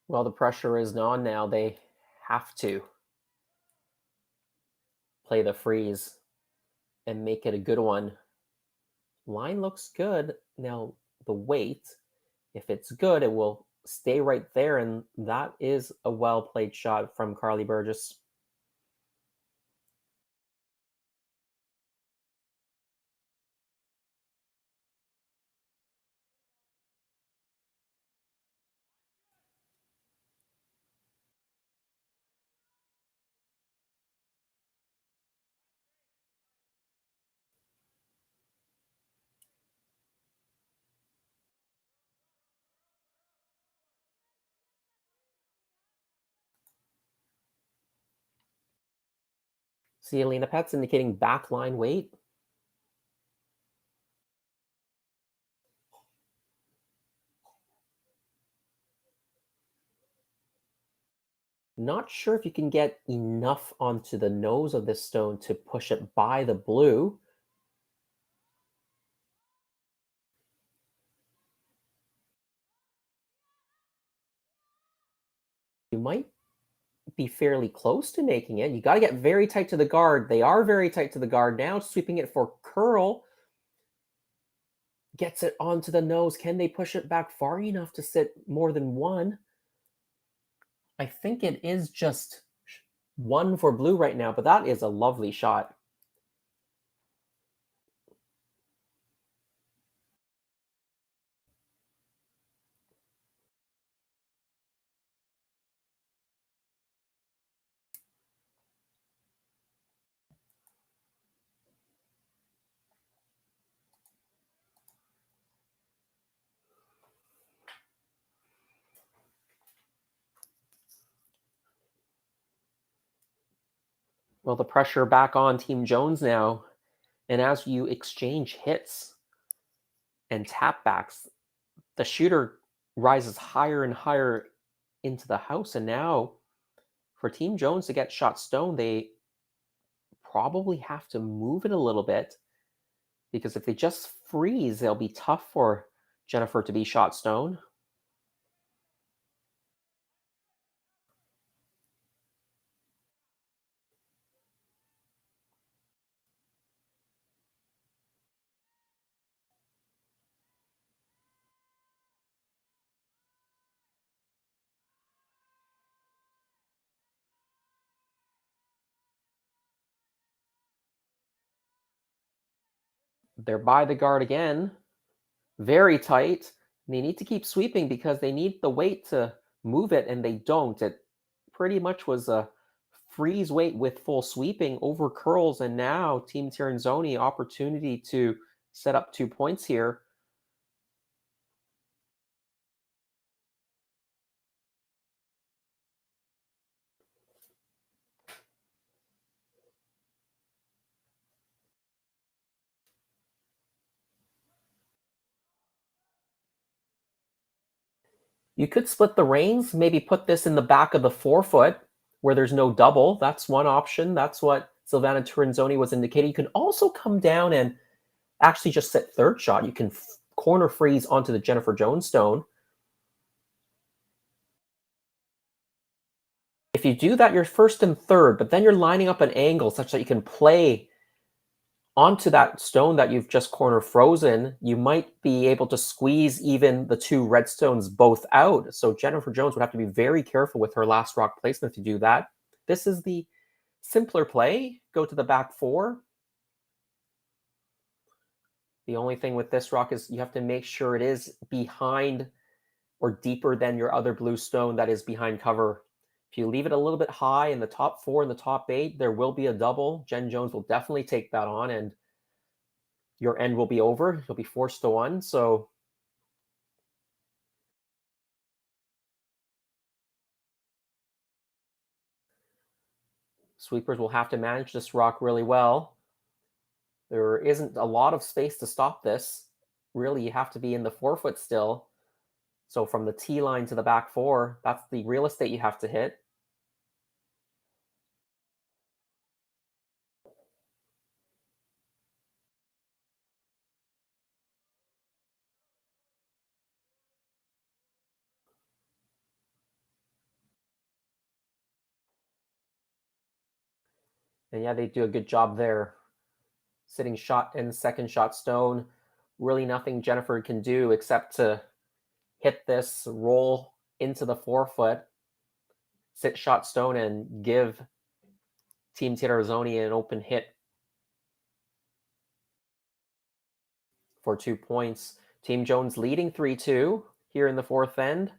Well, the pressure is on now. They have to play the freeze and make it a good one. Line looks good. Now, the weight, if it's good, it will stay right there. And that is a well played shot from Carly Burgess. See, Alina Pet's indicating backline weight. Not sure if you can get enough onto the nose of this stone to push it by the blue. You might be fairly close to making it. You got to get very tight to the guard. They are very tight to the guard now, sweeping it for curl. Gets it onto the nose. Can they push it back far enough to sit more than one? I think it is just one for blue right now, but that is a lovely shot. Well, the pressure back on Team Jones now. And as you exchange hits and tap backs, the shooter rises higher and higher into the house. And now for Team Jones to get shot stone, they probably have to move it a little bit, because if they just freeze, it'll be tough for Jennifer to be shot stone. They're by the guard again, very tight. They need to keep sweeping because they need the weight to move it, and they don't. It pretty much was a freeze weight with full sweeping over curls, and now Team Tirinzoni opportunity to set up 2 points here. You could split the reins, maybe put this in the back of the forefoot where there's no double. That's one option. That's what Silvana Tirinzoni was indicating. You can also come down and actually just set third shot. You can corner freeze onto the Jennifer Jones stone. If you do that, you're first and third, but then you're lining up an angle such that you can play onto that stone that you've just corner frozen. You might be able to squeeze even the two red stones both out. So Jennifer Jones would have to be very careful with her last rock placement to do that. This is the simpler play. Go to the back four. The only thing with this rock is you have to make sure it is behind or deeper than your other blue stone that is behind cover. If you leave it a little bit high in the top four and the top eight, there will be a double. Jen Jones will definitely take that on, and your end will be over. You'll be forced to one. So Sweepers will have to manage this rock really well. There isn't a lot of space to stop this. Really, you have to be in the 4-foot still. So from the tee line to the back 4, that's the real estate you have to hit. And yeah, they do a good job there. Sitting shot and second shot stone. Really nothing Jennifer can do except to hit this, roll into the 4-foot, sit shot stone, and give Team Tirinzoni an open hit for 2 points. Team Jones leading 3-2 here in the 4th end.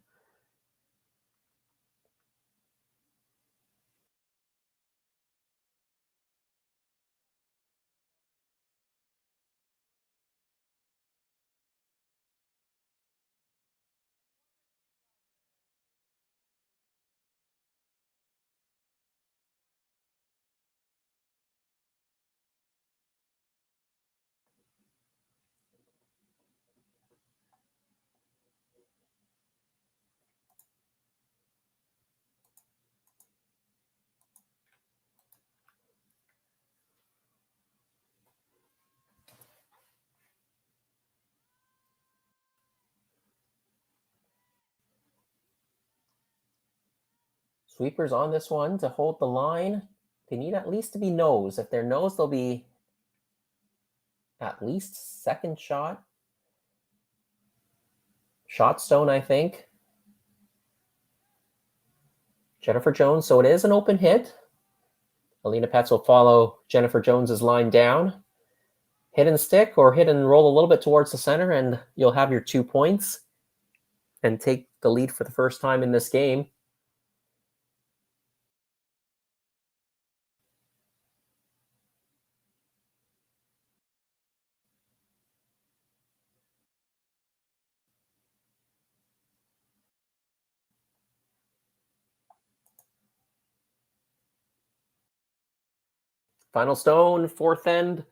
Sweepers on this one to hold the line. They need at least to be nose. If they're nose, they'll be at least second shot. Shot stone, I think. Jennifer Jones, so it is an open hit. Alina Petz will follow Jennifer Jones's line down. Hit and stick or hit and roll a little bit towards the center, and you'll have your 2 points and take the lead for the first time in this game. Final stone, 4th end.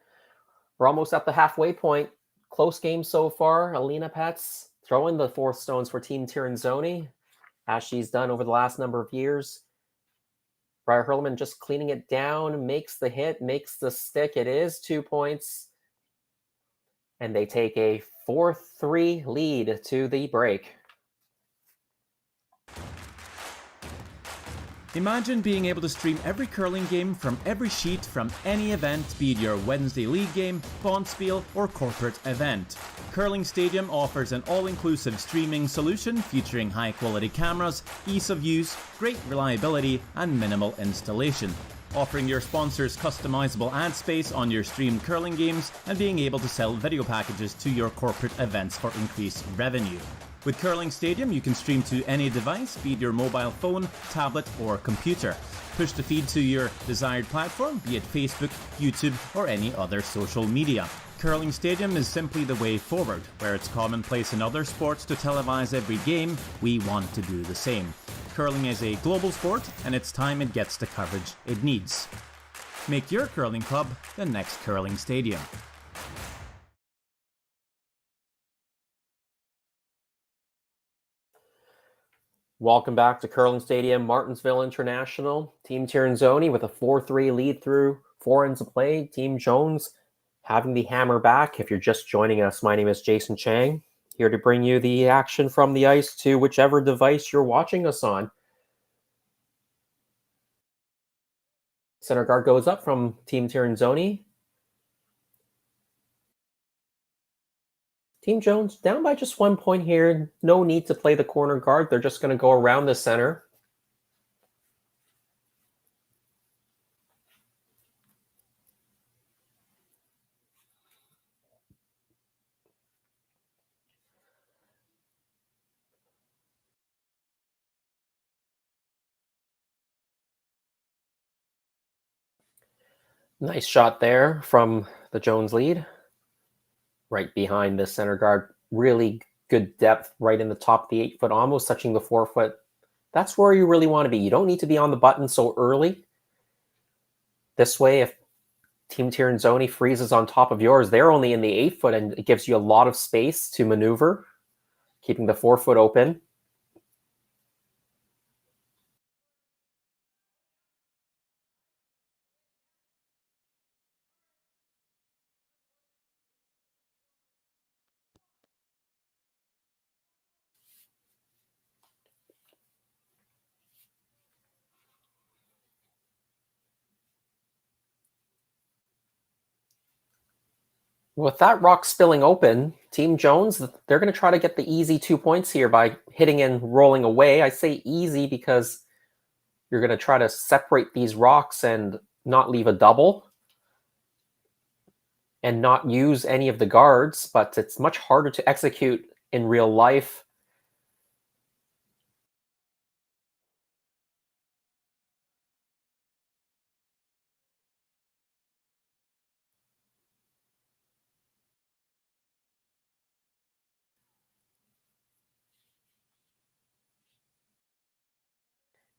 We're almost at the halfway point. Close game so far. Alina Petz throwing the 4th stones for Team Tirinzoni, as she's done over the last number of years. Briar Hurlman just cleaning it down, makes the hit, makes the stick. It is 2 points. And they take a 4-3 lead to the break. Imagine being able to stream every curling game from every sheet from any event, be it your Wednesday league game, bonspiel, or corporate event. Curling Stadium offers an all-inclusive streaming solution featuring high-quality cameras, ease of use, great reliability, and minimal installation. Offering your sponsors customizable ad space on your streamed curling games and being able to sell video packages to your corporate events for increased revenue. With Curling Stadium, you can stream to any device, be it your mobile phone, tablet, or computer. Push the feed to your desired platform, be it Facebook, YouTube, or any other social media. Curling Stadium is simply the way forward. Where it's commonplace in other sports to televise every game, we want to do the same. Curling is a global sport, and it's time it gets the coverage it needs. Make your curling club the next Curling Stadium. Welcome back to Curling Stadium, Martensville International. Team Tirinzoni with a 4-3 lead through 4 ends of play. Team Jones having the hammer back. If you're just joining us, my name is Jason Chang, here to bring you the action from the ice to whichever device you're watching us on. Center guard goes up from Team Tirinzoni. Team Jones down by just 1 point here. No need to play the corner guard. They're just going to go around the center. Nice shot there from the Jones lead. Right behind the center guard. Really good depth right in the top of the 8-foot, almost touching the 4-foot. That's where you really want to be. You don't need to be on the button so early. This way, if Team Tirinzoni freezes on top of yours, they're only in the 8-foot, and it gives you a lot of space to maneuver, keeping the 4-foot open. With that rock spilling open, Team Jones, they're going to try to get the easy 2 points here by hitting and rolling away. I say easy because you're going to try to separate these rocks and not leave a double and not use any of the guards, but it's much harder to execute in real life.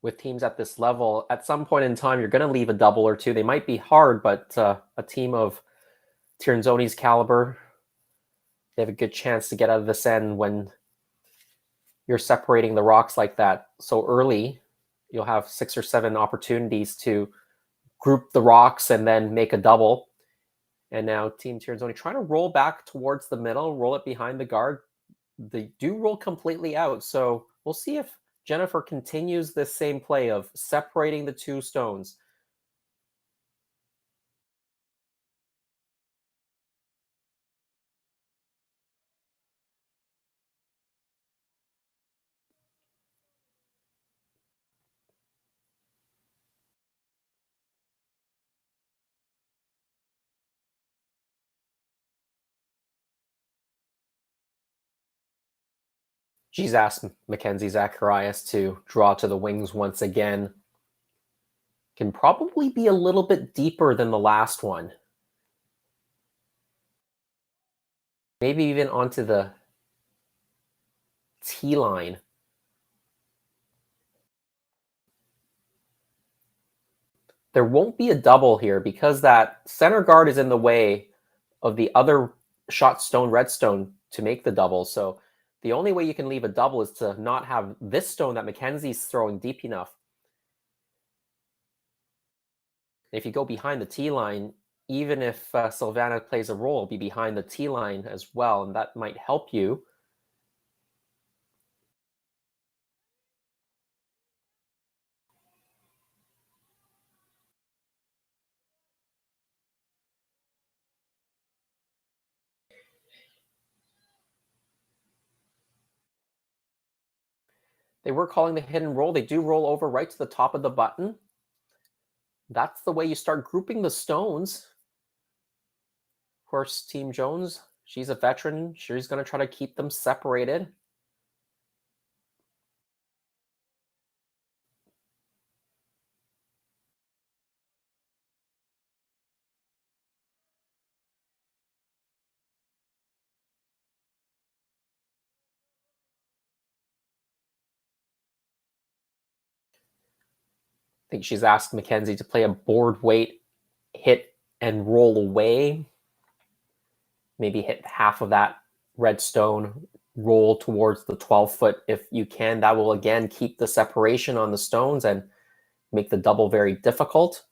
With teams at this level, at some point in time, you're going to leave a double or two. They might be hard, but a team of Tirinzoni's caliber, they have a good chance to get out of this end when you're separating the rocks like that so early. You'll have 6 or 7 opportunities to group the rocks and then make a double. And now Team Tirinzoni trying to roll back towards the middle, roll it behind the guard. They do roll completely out. So we'll see if Jennifer continues this same play of separating the 2 stones. She's asked Mackenzie Zacharias to draw to the wings once again. Can probably be a little bit deeper than the last one. Maybe even onto the T line. There won't be a double here because that center guard is in the way of the other shot stone, redstone, to make the double. So the only way you can leave a double is to not have this stone that Mackenzie's throwing deep enough. If you go behind the T line, even if Silvana plays a role, be behind the T line as well, and that might help you. They were calling the hidden roll. They do roll over right to the top of the button. That's the way you start grouping the stones. Of course, Team Jones, she's a veteran. She's going to try to keep them separated. I think she's asked Mackenzie to play a board weight, hit and roll away. Maybe hit half of that redstone, roll towards the 12-foot if you can. That will, again, keep the separation on the stones and make the double very difficult.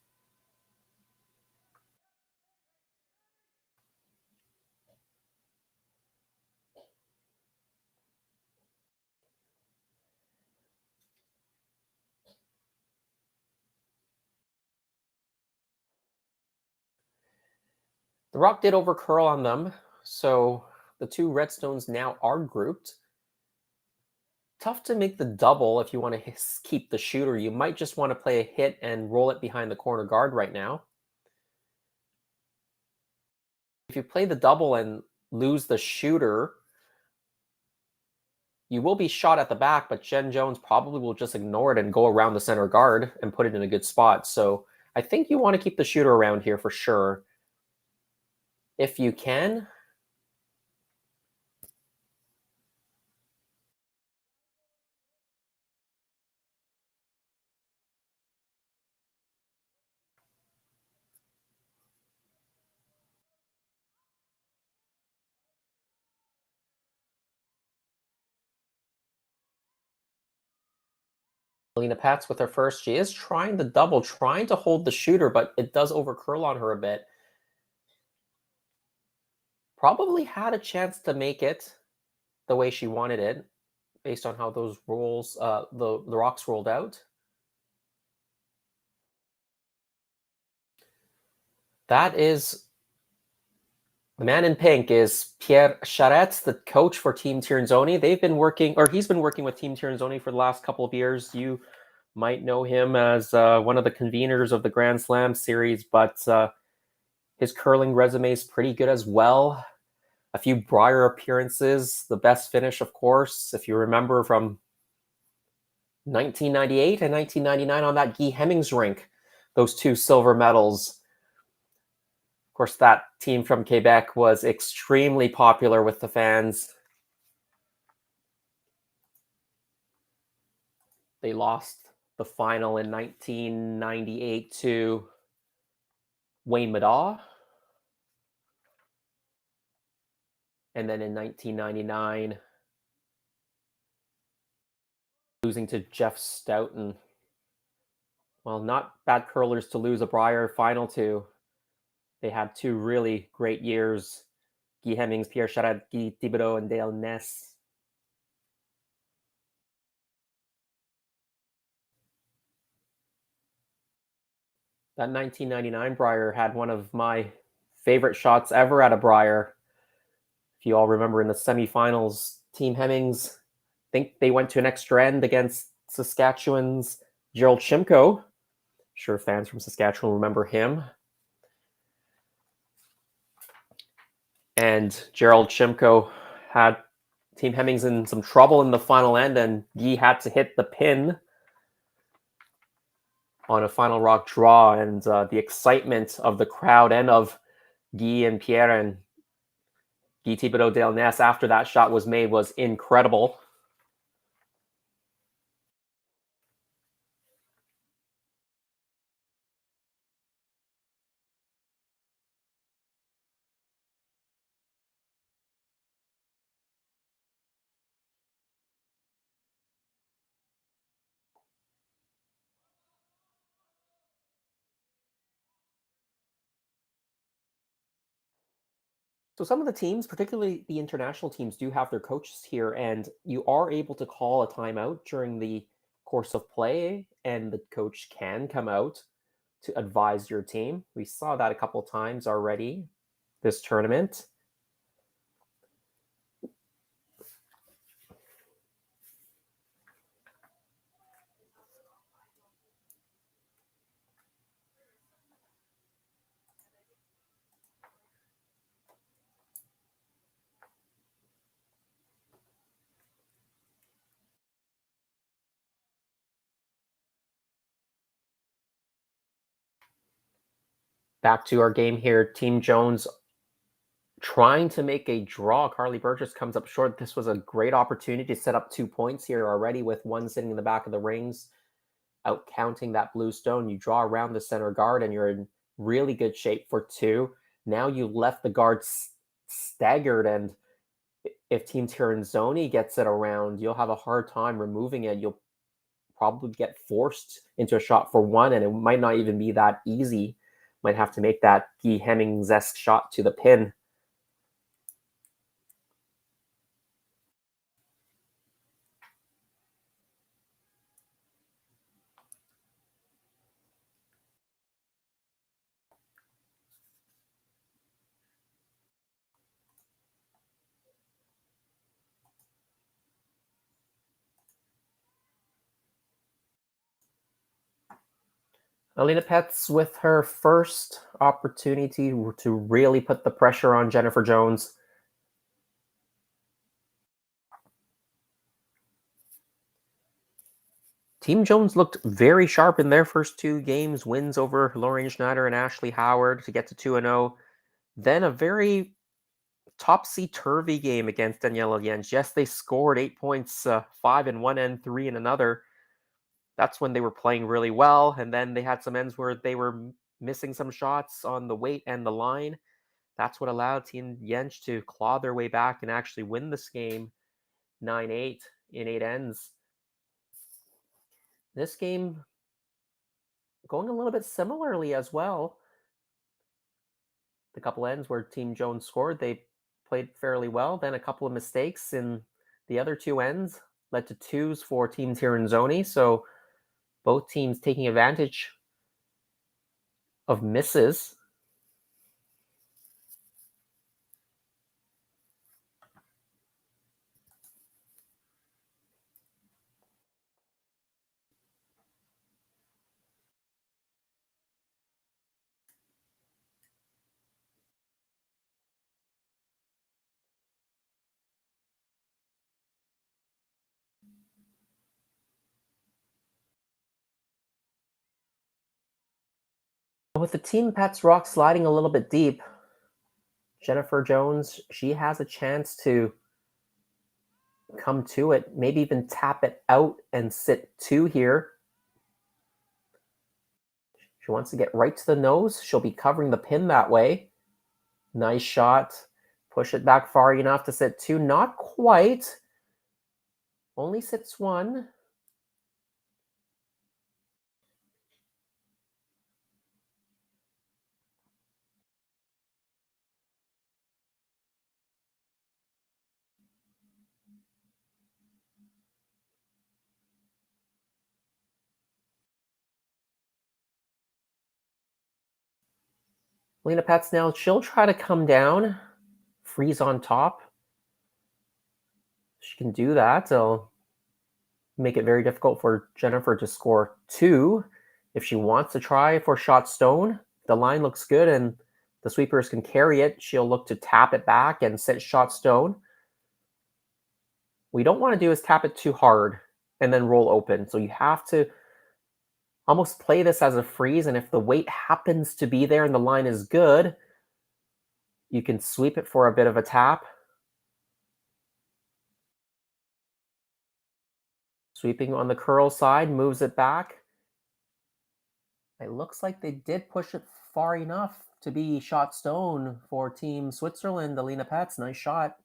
The rock did overcurl on them, so the 2 redstones now are grouped. Tough to make the double if you want to keep the shooter. You might just want to play a hit and roll it behind the corner guard right now. If you play the double and lose the shooter, you will be shot at the back, but Jen Jones probably will just ignore it and go around the center guard and put it in a good spot. So I think you want to keep the shooter around here for sure, if you can. Alina Pats with her first. She is trying the double, trying to hold the shooter, but it does overcurl on her a bit. Probably had a chance to make it the way she wanted it, based on how those rolls, the rocks rolled out. That is the man in pink is Pierre Charette, the coach for Team Tirinzoni. He's been working with Team Tirinzoni for the last couple of years. You might know him as one of the conveners of the Grand Slam series, but his curling resume is pretty good as well. A few Brier appearances, the best finish, of course, if you remember from 1998 and 1999 on that Guy Hemmings rink, those 2 silver medals. Of course, that team from Quebec was extremely popular with the fans. They lost the final in 1998 to Wayne Madaw. And then in 1999, losing to Jeff Stoughton. Well, not bad curlers to lose a Brier final to. They had 2 really great years. Guy Hemmings, Pierre Charette, Guy Thibodeau, and Dale Ness. That 1999 Brier had one of my favorite shots ever at a Brier. If you all remember in the semifinals, Team Hemmings, I think they went to an extra end against Saskatchewan's Gerald Shimko. Sure, fans from Saskatchewan remember him. And Gerald Shimko had Team Hemmings in some trouble in the final end, and Guy had to hit the pin on a final rock draw. And the excitement of the crowd and of Guy and Pierre and Guy Thibodeau, Dale Ness after that shot was made was incredible. So some of the teams, particularly the international teams, do have their coaches here, and you are able to call a timeout during the course of play, and the coach can come out to advise your team. We saw that a couple times already this tournament. Back to our game here. Team Jones trying to make a draw. Carly Burgess comes up short. This was a great opportunity to set up 2 points here already with one sitting in the back of the rings, out counting that blue stone. You draw around the center guard and you're in really good shape for 2. Now you left the guard staggered, and if Team Tirinzoni gets it around, you'll have a hard time removing it. You'll probably get forced into a shot for 1, and it might not even be that easy. Might have to make that Guy Hemmings-esque shot to the pin. Alina Petz with her first opportunity to really put the pressure on Jennifer Jones. Team Jones looked very sharp in their first 2 games, wins over Lauren Schneider and Ashley Howard to get to 2-0. Then a very topsy-turvy game against Daniela Jens. Yes, they scored 8 points, 5 in one end, 3 in another. That's when they were playing really well, and then they had some ends where they were missing some shots on the weight and the line. That's what allowed Team Jens to claw their way back and actually win this game 9-8 in 8 ends. This game going a little bit similarly as well. The couple ends where Team Jones scored, they played fairly well. Then a couple of mistakes in the other two ends led to twos for Team Tirinzoni. So both teams taking advantage of misses. With the Team Pets rock sliding a little bit deep, Jennifer Jones, she has a chance to come to it, maybe even tap it out and sit two here. She wants to get right to the nose. She'll be covering the pin that way. Nice shot. Push it back far enough to sit two. Not quite. Only sits one. Lena Pets now, she'll try to come down, freeze on top. She can do that. It'll make it very difficult for Jennifer to score two. If she wants to try for shot stone, the line looks good and the sweepers can carry it. She'll look to tap it back and set shot stone. What you don't want to do is tap it too hard and then roll open. So you have to almost play this as a freeze, and if the weight happens to be there and the line is good, you can sweep it for a bit of a tap. Sweeping on the curl side, moves it back. It looks like they did push it far enough to be shot stone for Team Switzerland. Alina Pets, nice shot.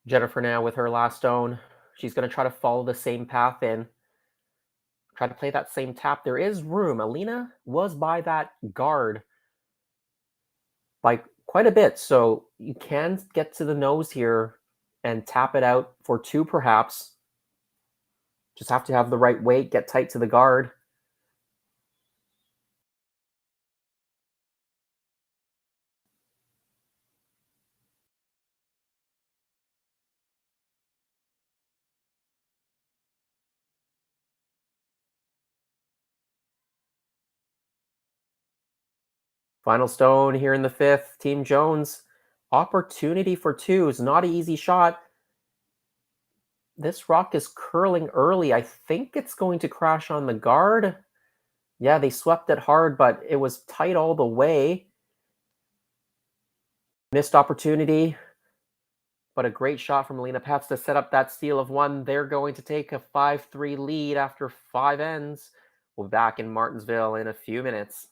Jennifer now with her last stone. She's going to try to follow the same path in. Try to play that same tap. There is room. Alina was by that guard by quite a bit, so you can get to the nose here and tap it out for two perhaps. Just have to have the right weight, get tight to the guard. Final stone here in the fifth. Team Jones, opportunity for two is not an easy shot. This rock is curling early. I think it's going to crash on the guard. Yeah, they swept it hard, but it was tight all the way. Missed opportunity, but a great shot from Alina Pets to set up that steal of one. They're going to take a 5-3 lead after 5 ends. We'll be back in Martensville in a few minutes.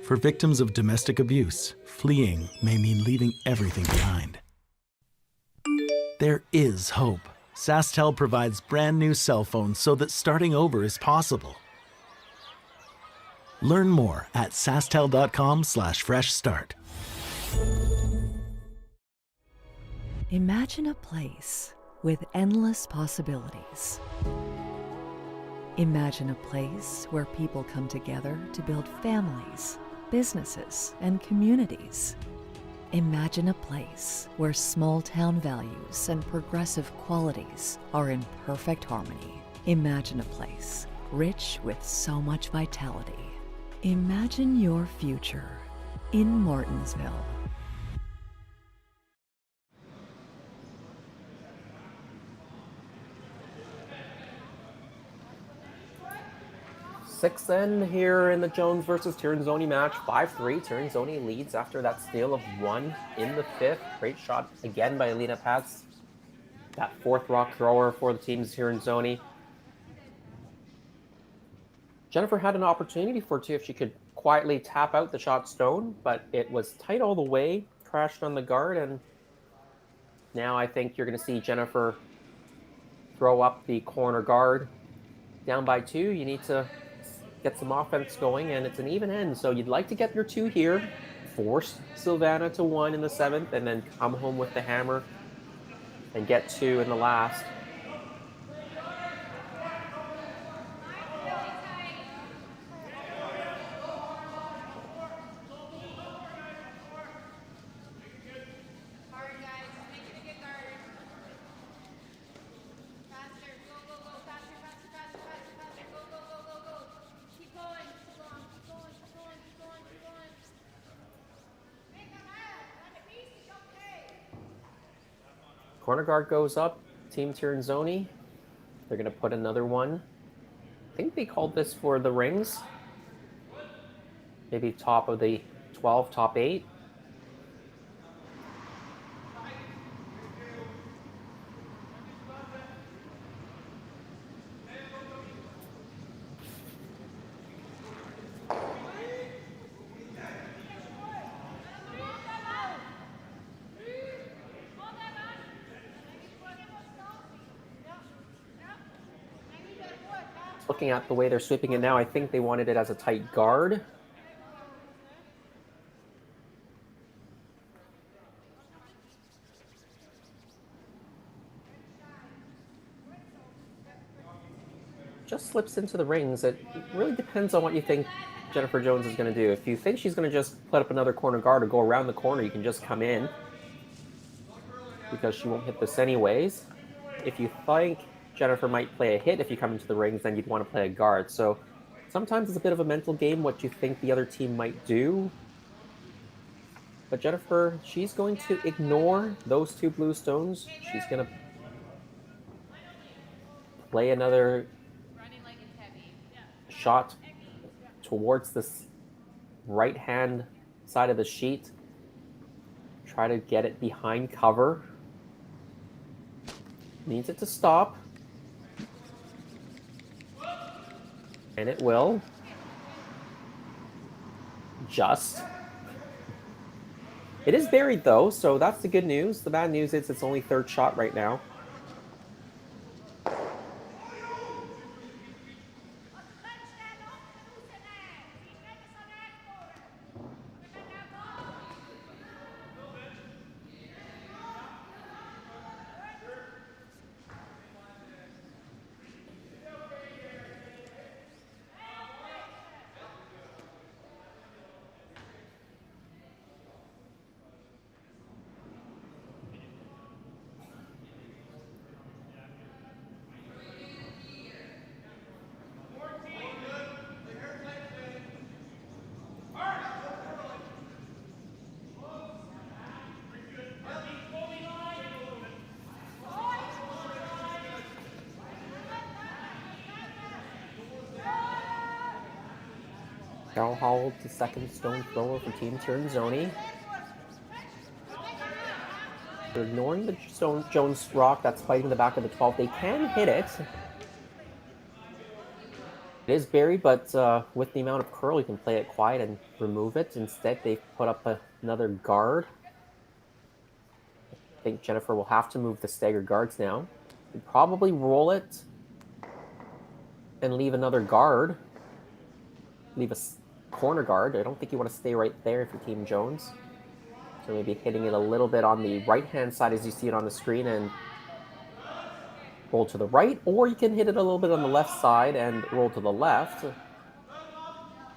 For victims of domestic abuse, fleeing may mean leaving everything behind. There is hope. SaskTel provides brand new cell phones so that starting over is possible. Learn more at SaskTel.com/fresh start. Imagine a place with endless possibilities. Imagine a place where people come together to build families, businesses, and communities. Imagine a place where small-town values and progressive qualities are in perfect harmony. Imagine a place rich with so much vitality. Imagine your future in Martensville. 6 then here in the Jones versus Tirinzoni match. 5-3. Tirinzoni leads after that steal of 1 in the 5th. Great shot again by Alina Paz. That 4th rock thrower for the team's Tirinzoni. Jennifer had an opportunity for 2 if she could quietly tap out the shot stone, but it was tight all the way, crashed on the guard, and now I think you're going to see Jennifer throw up the corner guard. Down by 2, you need to get some offense going, and it's an even end, so you'd like to get your 2 here, force Silvana to 1 in the 7th, and then come home with the hammer and get 2 in the last. Corner guard goes up, Team Tirinzoni. They're going to put another one. I think they called this for the rings. Maybe top of the 12, top 8. Looking at the way they're sweeping it now, I think they wanted it as a tight guard. Just slips into the rings. It really depends on what you think Jennifer Jones is going to do. If you think she's going to just put up another corner guard or go around the corner, you can just come in because she won't hit this anyways. If you think Jennifer might play a hit if you come into the rings, then you'd want to play a guard. So sometimes it's a bit of a mental game what you think the other team might do. But Jennifer, she's going to ignore those 2 blue stones. She's going to play another shot towards this right-hand side of the sheet. Try to get it behind cover. Needs it to stop. And it will. Just. It is buried though, so that's the good news. The bad news is it's only 3rd shot right now. Carol Hall, the 2nd stone thrower for Team Tirinzoni. They're ignoring the Jones rock that's fighting the back of the 12. They can hit it. It is buried, but with the amount of curl, you can play it quiet and remove it. Instead, they've put up another guard. I think Jennifer will have to move the staggered guards now. They'd probably roll it and leave another guard. Leave a corner guard. I don't think you want to stay right there if you're Team Jones. So maybe hitting it a little bit on the right-hand side as you see it on the screen and roll to the right, or you can hit it a little bit on the left side and roll to the left.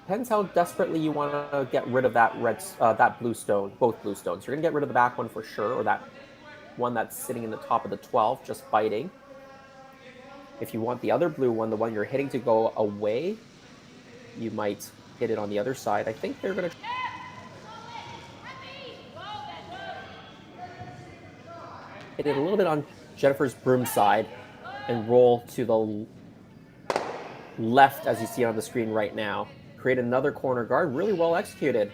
Depends how desperately you want to get rid of that that blue stone, both blue stones. You're going to get rid of the back one for sure, or that one that's sitting in the top of the 12, just fighting. If you want the other blue one, the one you're hitting to go away, you might hit it on the other side. I think they're going to hit it a little bit on Jennifer's broom side and roll to the left, as you see on the screen right now. Create another corner guard, really well executed.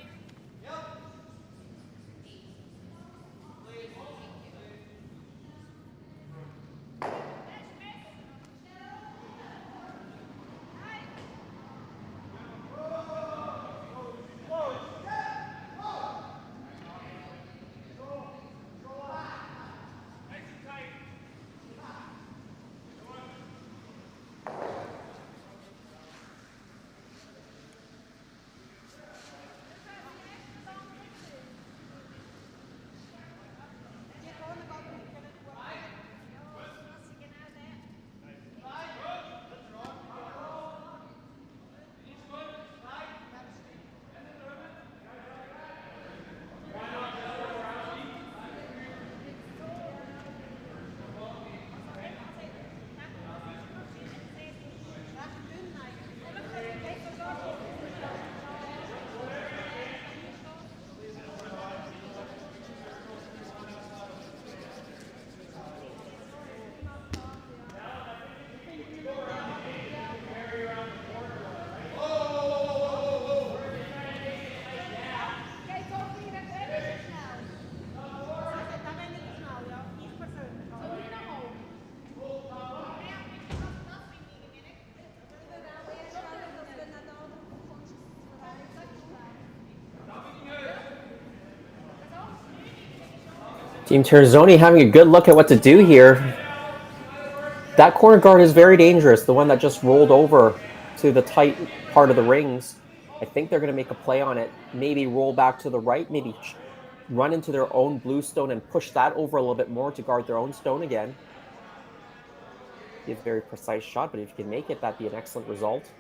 Team Tirinzoni having a good look at what to do here. That corner guard is very dangerous, the one that just rolled over to the tight part of the rings. I think they're going to make a play on it. Maybe roll back to the right, maybe run into their own blue stone and push that over a little bit more to guard their own stone again. Be a very precise shot, but if you can make it, that'd be an excellent result.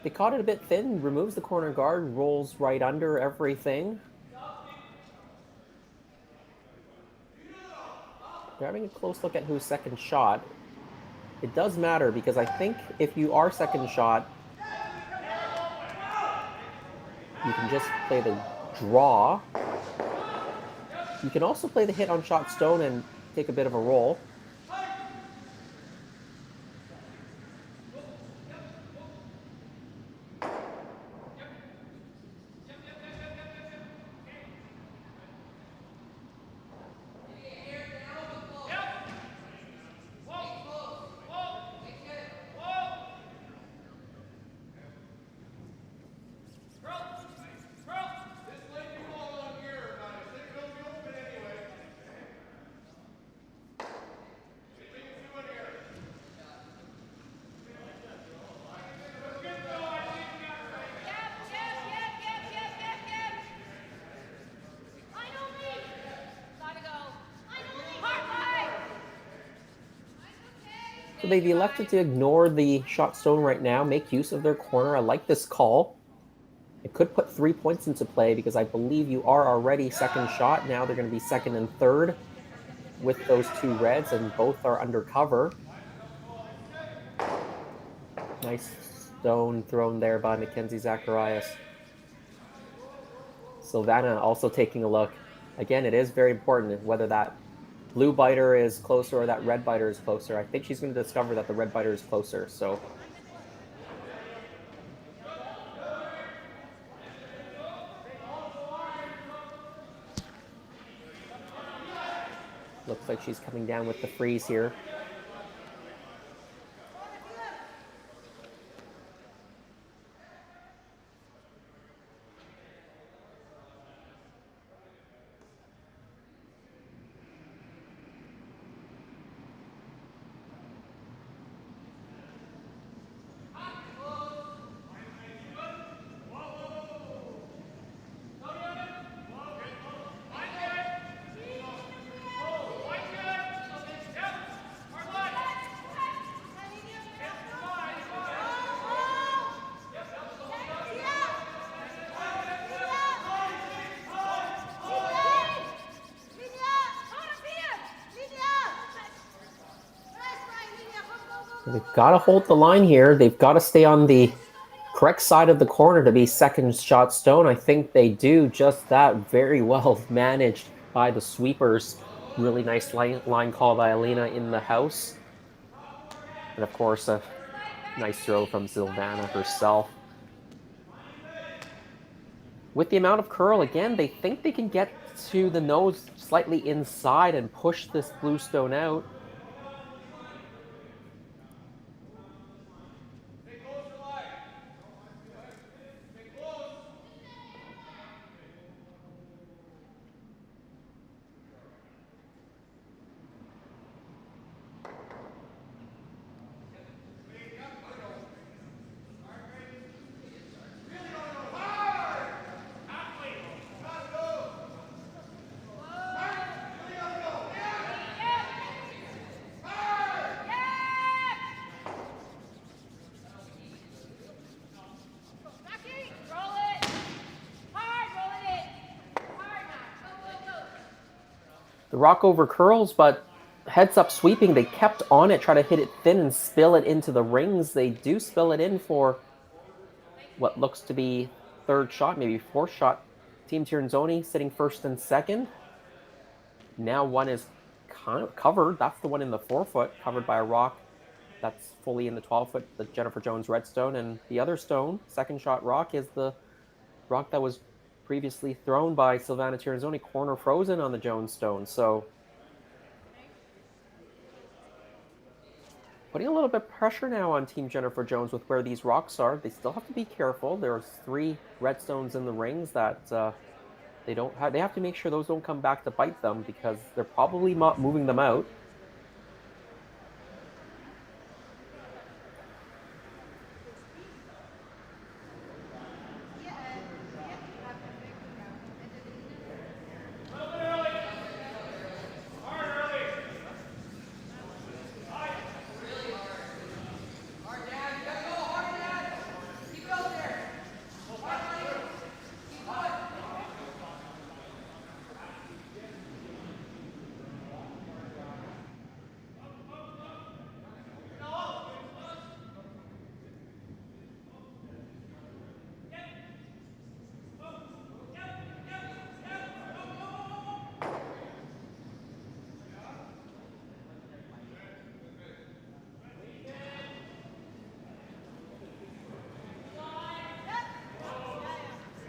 They caught it a bit thin, removes the corner guard, rolls right under everything. They're having a close look at who's second shot. It does matter because I think if you are second shot, you can just play the draw. You can also play the hit on shot stone and take a bit of a roll. So they've elected to ignore the shot stone right now, make use of their corner. I like this call. It could put 3 points into play because I believe you are already second shot. Now they're going to be second and third with those two reds, and both are under cover. Nice stone thrown there by Mackenzie Zacharias. Silvana also taking a look. Again, it is very important whether that blue biter is closer or that red biter is closer. I think she's going to discover that the red biter is closer, so. Looks like she's coming down with the freeze here. They've got to hold the line here. They've got to stay on the correct side of the corner to be second shot stone. I think they do just that. Very well managed by the sweepers. Really nice line call by Alina in the house. And of course, a nice throw from Silvana herself. With the amount of curl, again, they think they can get to the nose slightly inside and push this blue stone out. The rock over curls, but heads up sweeping. They kept on it, try to hit it thin and spill it into the rings. They do spill it in for what looks to be third shot, maybe fourth shot. Team Tirinzoni sitting first and second. Now one is kind of covered. That's the one in the 4-foot, covered by a rock that's fully in the 12-foot, the Jennifer Jones redstone. And the other stone, second shot rock, is the rock that was previously thrown by Silvana Tirinzoni, corner frozen on the Jones stone. So putting a little bit of pressure now on Team Jennifer Jones with where these rocks are. They still have to be careful. There's 3 redstones in the rings that they don't have. They have to make sure those don't come back to bite them because they're probably not moving them out.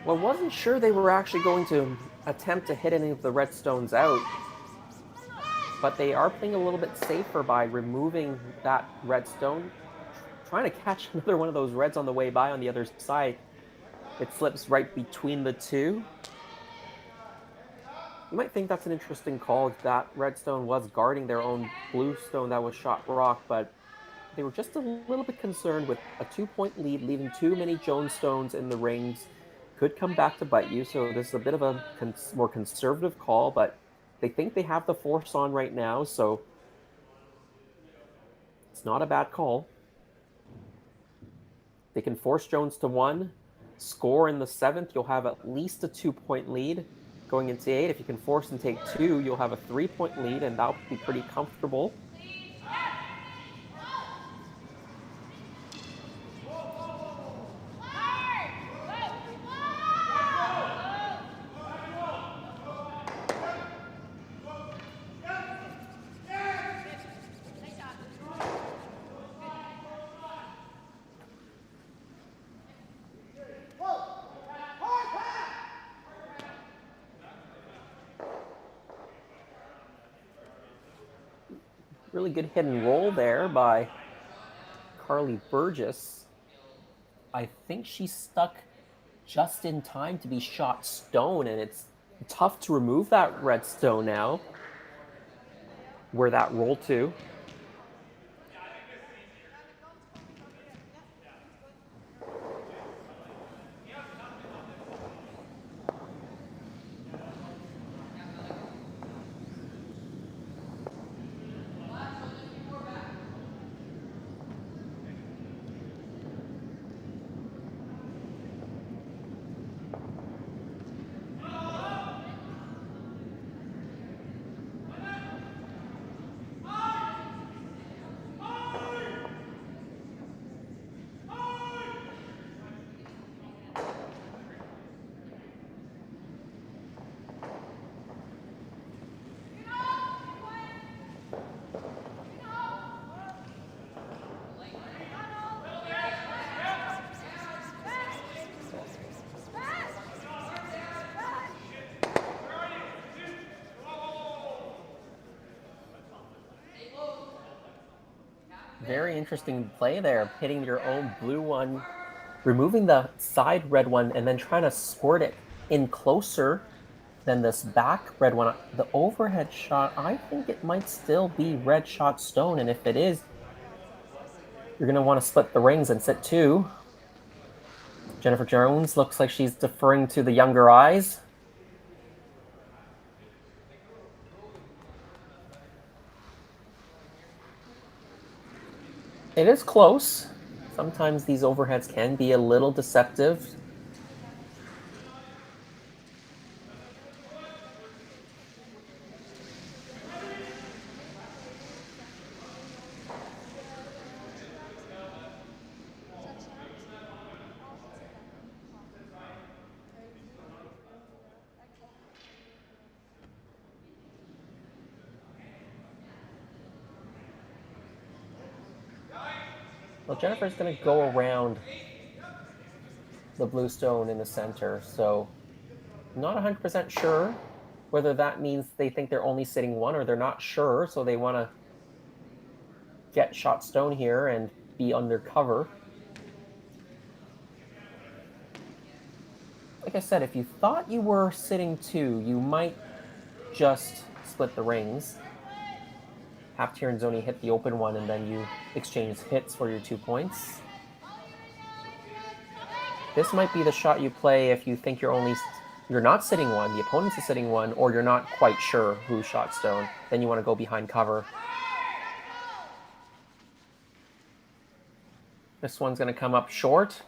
Well, I wasn't sure they were actually going to attempt to hit any of the redstones out, but they are playing a little bit safer by removing that redstone, trying to catch another one of those reds on the way by on the other side. It slips right between the two. You might think that's an interesting call. That redstone was guarding their own blue stone that was shot rock, but they were just a little bit concerned with a 2-point lead, leaving too many Jones stones in the rings. Could come back to bite you, so this is a bit of a more conservative call, but they think they have the force on right now, so it's not a bad call. They can force Jones to 1, score in the 7th, you'll have at least a 2-point lead going into 8. If you can force and take 2, you'll have a 3-point lead, and that'll be pretty comfortable. Really good hit and roll there by Carly Burgess. I think she stuck just in time to be shot stone, and it's tough to remove that red stone now. Where that roll to. Very interesting play there, hitting your own blue one, removing the side red one, and then trying to squirt it in closer than this back red one. The overhead shot, I think it might still be red shot stone, and if it is, you're going to want to split the rings and sit two. Jennifer Jones looks like she's deferring to the younger eyes. It is close. Sometimes these overheads can be a little deceptive. Well, Jennifer's going to go around the blue stone in the center, so I'm not 100% sure whether that means they think they're only sitting one or they're not sure, so they want to get shot stone here and be undercover. Like I said, if you thought you were sitting two, you might just split the rings. Have Tirinzoni hit the open one, and then you exchange hits for your 2 points. This might be the shot you play if you think you're not sitting one, the opponent's is sitting one, or you're not quite sure who shot stone. Then you want to go behind cover. This one's going to come up short.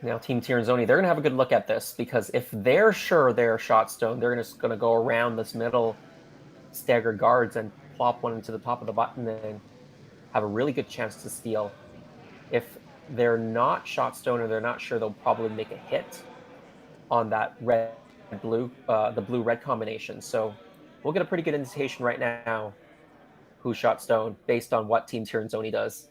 Now Team Tirinzoni, they're going to have a good look at this, because if they're sure they're shot stone, they're just going to go around this middle staggered guards and plop one into the top of the button and have a really good chance to steal. If they're not shot stone or they're not sure, they'll probably make a hit on that red-blue, the blue-red combination. So we'll get a pretty good indication right now who shot stone based on what Team Tirinzoni does.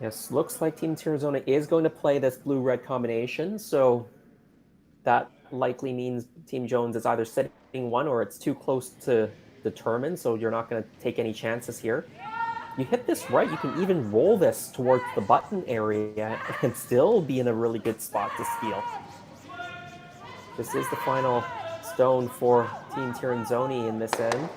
Yes, looks like Team Tirinzoni is going to play this blue-red combination, so that likely means Team Jones is either sitting one or it's too close to determine, so you're not going to take any chances here. You hit this right, you can even roll this towards the button area and still be in a really good spot to steal. This is the final stone for Team Tirinzoni in this end.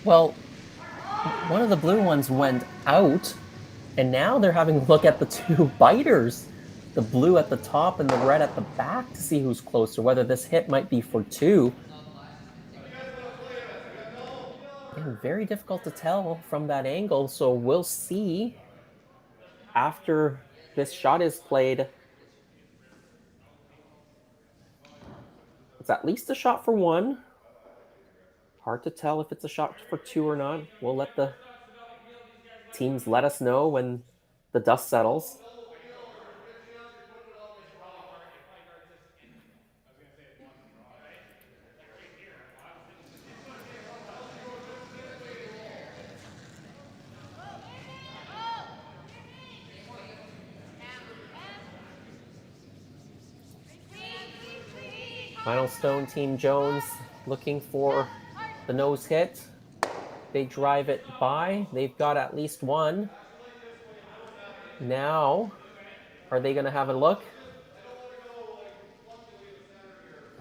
Well, one of the blue ones went out, and now they're having a look at the two biters, the blue at the top and the red at the back, to see who's closer, whether this hit might be for two. And very difficult to tell from that angle, so we'll see after this shot is played. It's at least a shot for one. Hard to tell if it's a shot for two or not. We'll let the teams let us know when the dust settles. Final stone, Team Jones looking for the nose hit. They drive it by. They've got at least one. Now, are they going to have a look?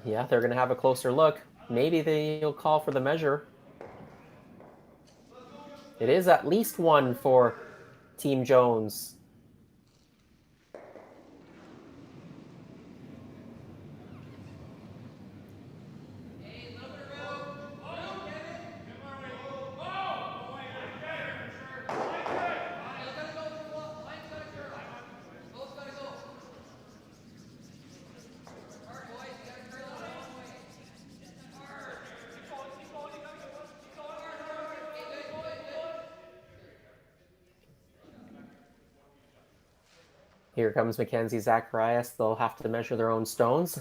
Yeah, they're going to have a closer look. Maybe they'll call for the measure. It is at least one for Team Jones. Here comes Mackenzie Zacharias. They'll have to measure their own stones.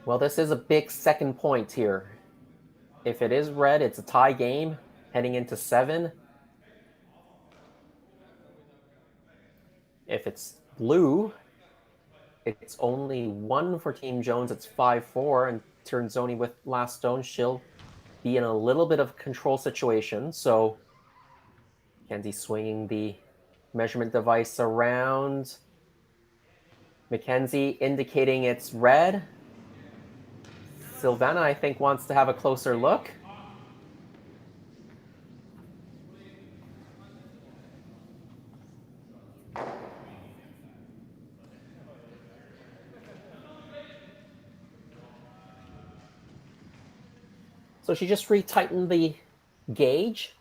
Well, this is a big second point here. If it is red, it's a tie game heading into 7. If it's blue, it's only 1 for Team Jones. It's 5-4, and Tirinzoni with last stone, she'll be in a little bit of control situation. So Mackenzie swinging the measurement device around. Mackenzie indicating it's red. Silvana, I think, wants to have a closer look. So she just retightened the gauge,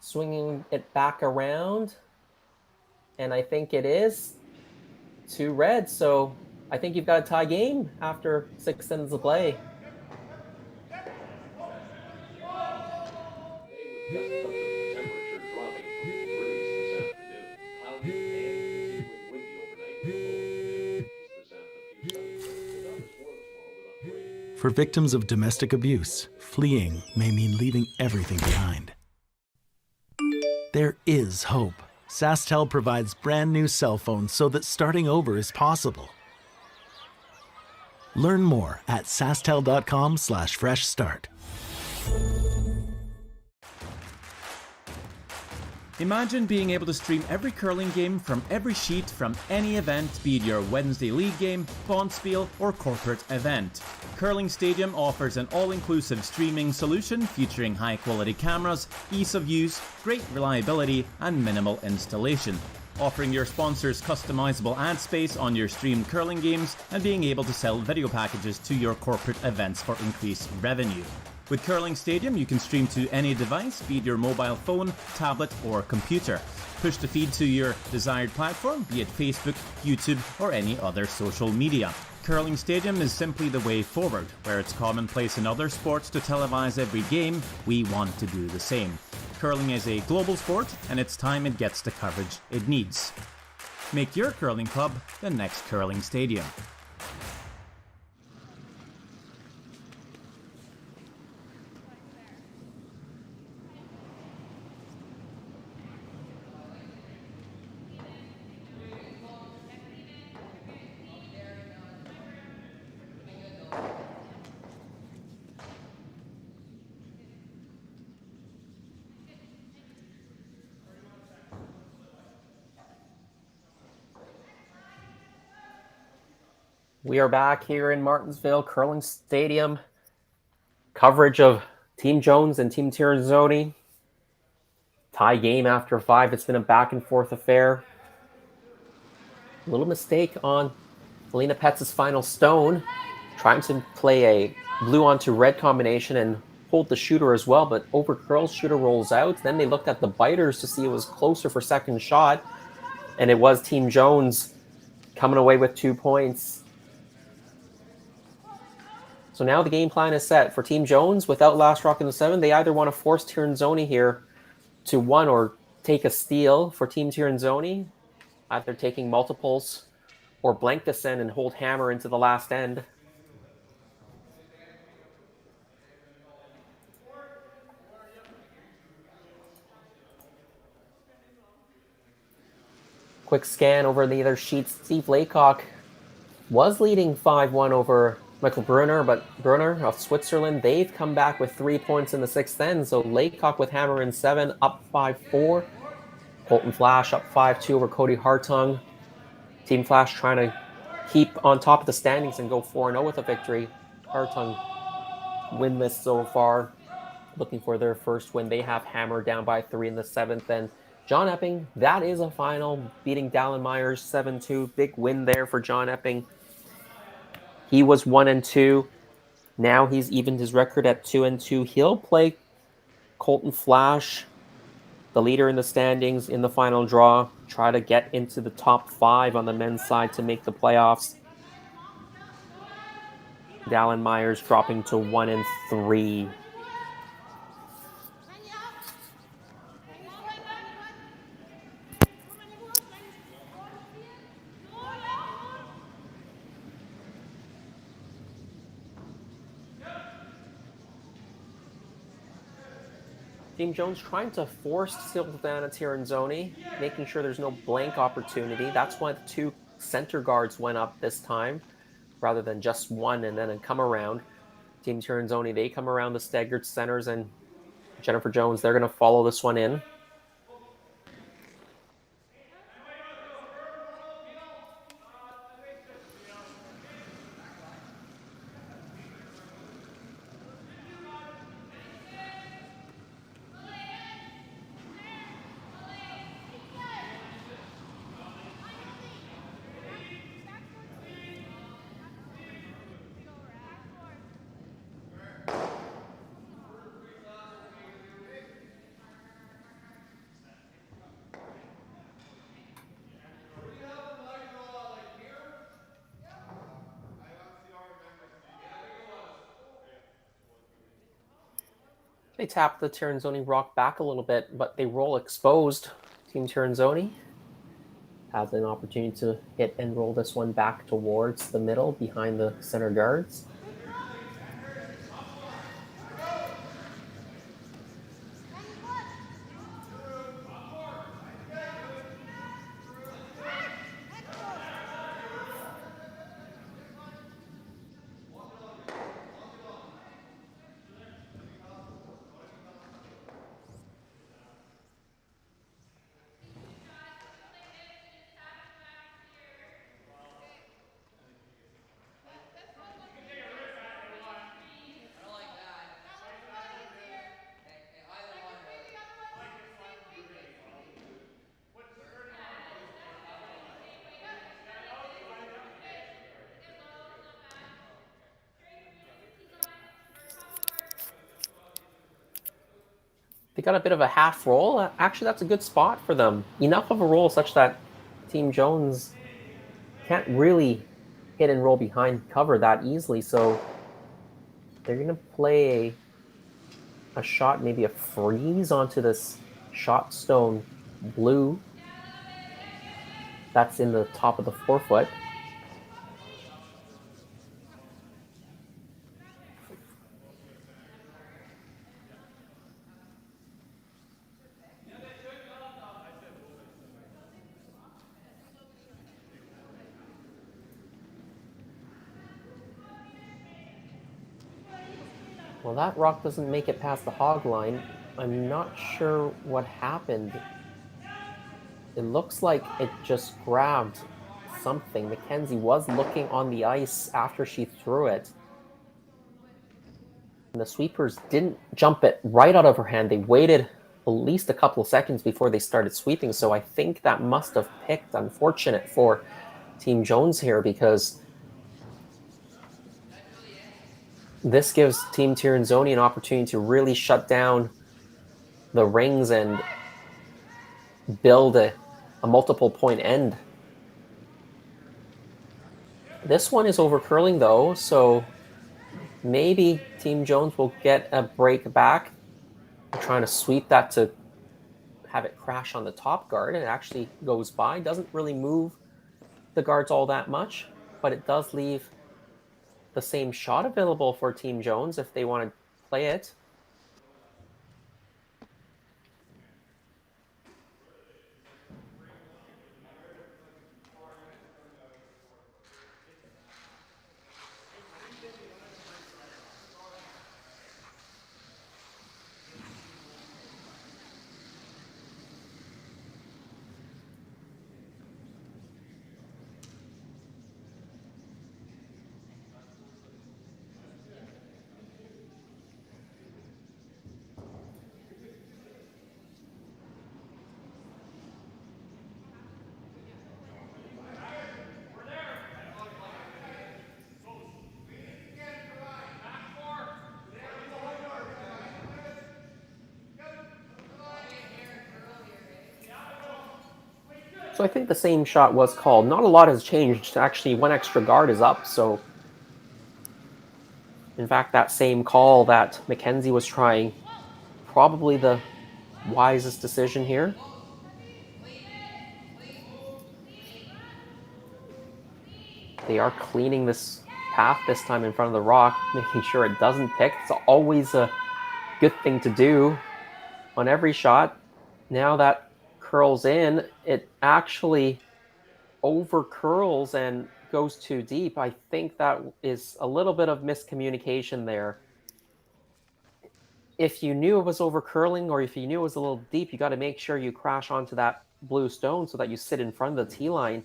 swinging it back around, and I think it is 2 red. So I think you've got a tie game after 6 innings of play. For victims of domestic abuse, fleeing may mean leaving everything behind. There is hope. SaskTel provides brand new cell phones so that starting over is possible. Learn more at SaskTel.com/fresh start. Imagine being able to stream every curling game from every sheet from any event, be it your Wednesday league game, bonspiel, or corporate event. Curling Stadium offers an all-inclusive streaming solution featuring high-quality cameras, ease of use, great reliability, and minimal installation. Offering your sponsors customizable ad space on your streamed curling games and being able to sell video packages to your corporate events for increased revenue. With Curling Stadium, you can stream to any device, be it your mobile phone, tablet, or computer. Push the feed to your desired platform, be it Facebook, YouTube, or any other social media. Curling Stadium is simply the way forward. Where it's commonplace in other sports to televise every game, we want to do the same. Curling is a global sport, and it's time it gets the coverage it needs. Make your curling club the next Curling Stadium. We are back here in Martensville, Curling Stadium. Coverage of Team Jones and Team Tirinzoni. Tie game after 5. It's been a back and forth affair. A little mistake on Alina Petz's final stone. Trying to play a blue onto red combination and hold the shooter as well, but over curls, shooter rolls out. Then they looked at the biters to see it was closer for second shot, and it was Team Jones coming away with 2 points. So now the game plan is set for Team Jones. Without last rock in the 7, they either want to force Tirinzoni here to 1 or take a steal. For Team Tirinzoni, either taking multiples or blank descend and hold hammer into the last end. Quick scan over the other sheets. Steve Laycock was leading 5-1 over Michael Brunner, but Brunner of Switzerland, they've come back with 3 points in the sixth end. So Laycock with hammer in 7, up 5-4. Colton Flash up 5-2 over Cody Hartung. Team Flash trying to keep on top of the standings and go 4-0 with a victory. Hartung winless so far, looking for their first win. They have hammer down by 3 in the 7th. And John Epping, that is a final, beating Dallin Myers 7-2. Big win there for John Epping. He was 1-2. Now he's evened his record at 2-2. He'll play Colton Flash, the leader in the standings, in the final draw. Try to get into the top 5 on the men's side to make the playoffs. Dallin Myers dropping to 1-3. Team Jones trying to force Silvana Tirinzoni, making sure there's no blank opportunity. That's why the 2 center guards went up this time, rather than just one and then come around. Team Tirinzoni, they come around the staggered centers, and Jennifer Jones, they're going to follow this one in. They tap the Tirinzoni rock back a little bit, but they roll exposed. Team Tirinzoni has an opportunity to hit and roll this one back towards the middle behind the center guards. They got a bit of a half roll. Actually, that's a good spot for them. Enough of a roll such that Team Jones can't really hit and roll behind cover that easily. So they're going to play a shot, maybe a freeze onto this shot stone blue. That's in the top of the 4-foot. Well, that rock doesn't make it past the hog line. I'm not sure what happened. It looks like it just grabbed something. Mackenzie was looking on the ice after she threw it. And the sweepers didn't jump it right out of her hand. They waited at least a couple of seconds before they started sweeping. So I think that must have picked. Unfortunate for Team Jones here, because this gives Team Tirinzoni an opportunity to really shut down the rings and build a multiple point end. This one is over curling though, so maybe Team Jones will get a break back. They're trying to sweep that to have it crash on the top guard. It actually goes by, doesn't really move the guards all that much, but it does leave the same shot available for Team Jones if they want to play it. So I think the same shot was called. Not a lot has changed. Actually, one extra guard is up. So, in fact, that same call that Mackenzie was trying, probably the wisest decision here. They are cleaning this path this time in front of the rock, making sure it doesn't pick. It's always a good thing to do on every shot. Now that curls in, it actually over curls and goes too deep. I think that is a little bit of miscommunication there. If you knew it was over curling or if you knew it was a little deep, you got to make sure you crash onto that blue stone so that you sit in front of the tee line.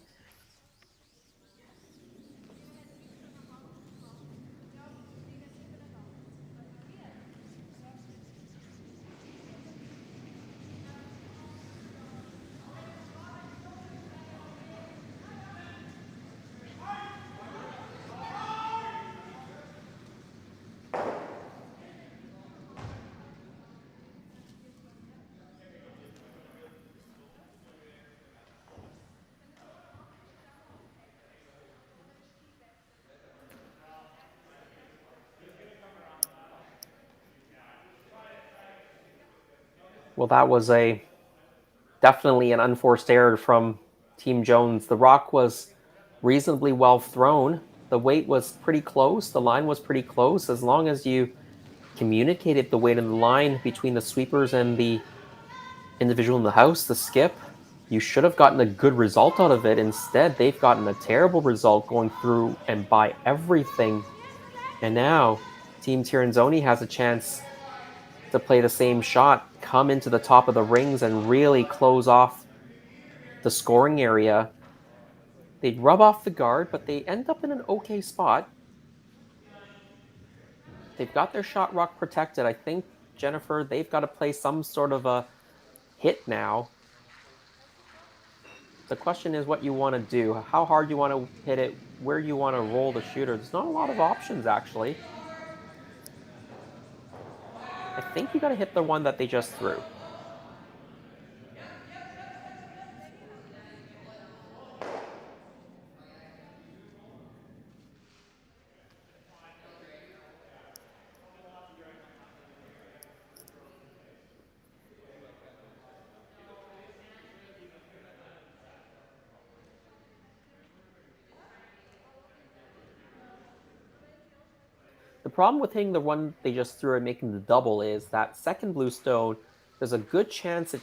Well, that was definitely an unforced error from Team Jones. The rock was reasonably well thrown. The weight was pretty close. The line was pretty close. As long as you communicated the weight of the line between the sweepers and the individual in the house, the skip, you should have gotten a good result out of it. Instead, they've gotten a terrible result going through and by everything. And now Team Tirinzoni has a chance to play the same shot, come into the top of the rings and really close off the scoring area. They'd rub off the guard, but they end up in an okay spot. They've got their shot rock protected. I think, Jennifer, they've got to play some sort of a hit now. The question is what you want to do, how hard you want to hit it, where you want to roll the shooter. There's not a lot of options, actually. I think you got to hit the one that they just threw. The problem with hitting the one they just threw and making the double is that second blue stone, there's a good chance it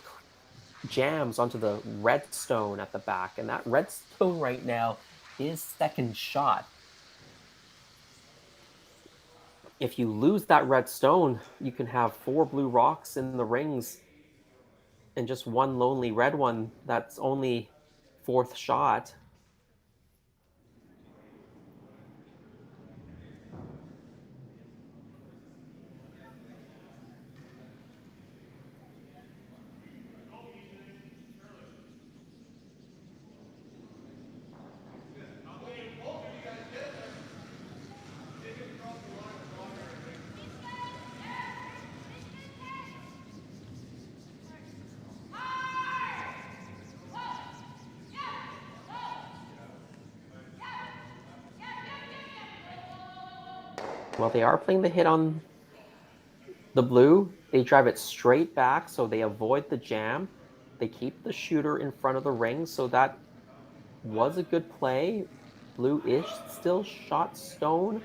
jams onto the red stone at the back. And that red stone right now is second shot. If you lose that red stone, you can have 4 blue rocks in the rings and just one lonely red one that's only fourth shot. Well, they are playing the hit on the blue. They drive it straight back, so they avoid the jam. They keep the shooter in front of the ring, so that was a good play. Blue-ish still shot stone.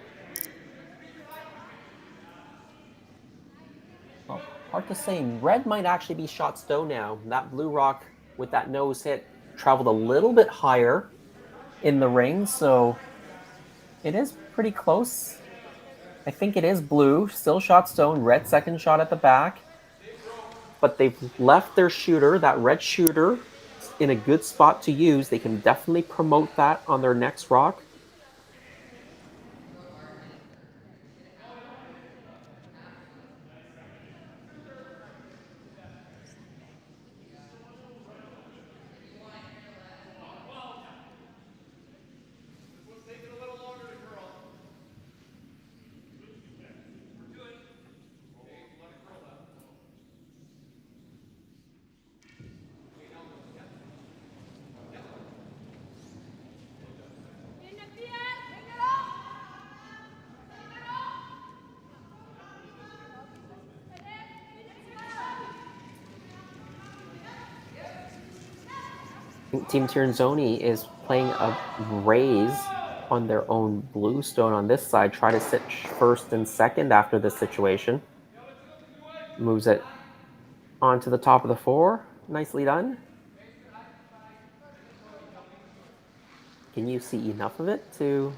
Well, hard to say. Red might actually be shot stone now. That blue rock with that nose hit traveled a little bit higher in the ring, so it is pretty close. I think it is blue, still shot stone, red second shot at the back. But they've left their shooter, that red shooter, in a good spot to use. They can definitely promote that on their next rock. Team Tirinzoni is playing a raise on their own blue stone on this side. Try to sit first and second after this situation. Moves it onto the top of the 4. Nicely done. Can you see enough of it to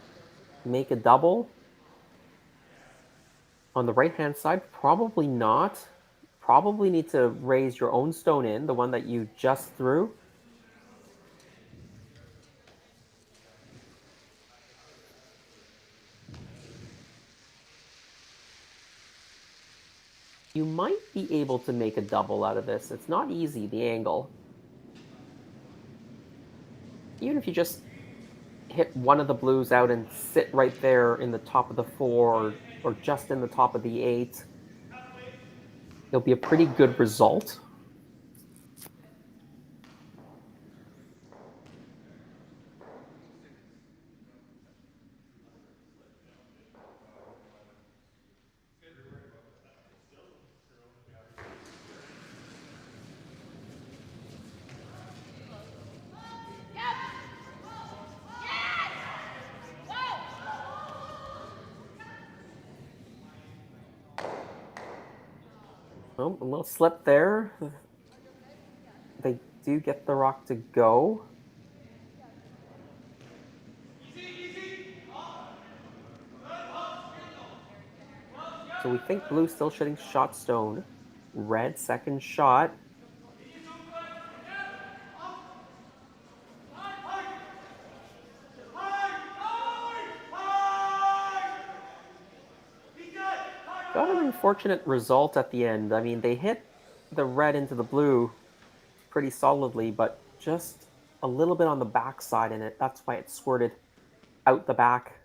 make a double? On the right-hand side, probably not. Probably need to raise your own stone in, the one that you just threw. You might be able to make a double out of this. It's not easy, the angle. Even if you just hit one of the blues out and sit right there in the top of the 4 or just in the top of the 8, it'll be a pretty good result. Oh, a little slip there. They do get the rock to go. So we think blue still shooting shot stone. Red, second shot. Got an unfortunate result at the end. I mean, they hit the red into the blue pretty solidly, but just a little bit on the backside in it. That's why it squirted out the back.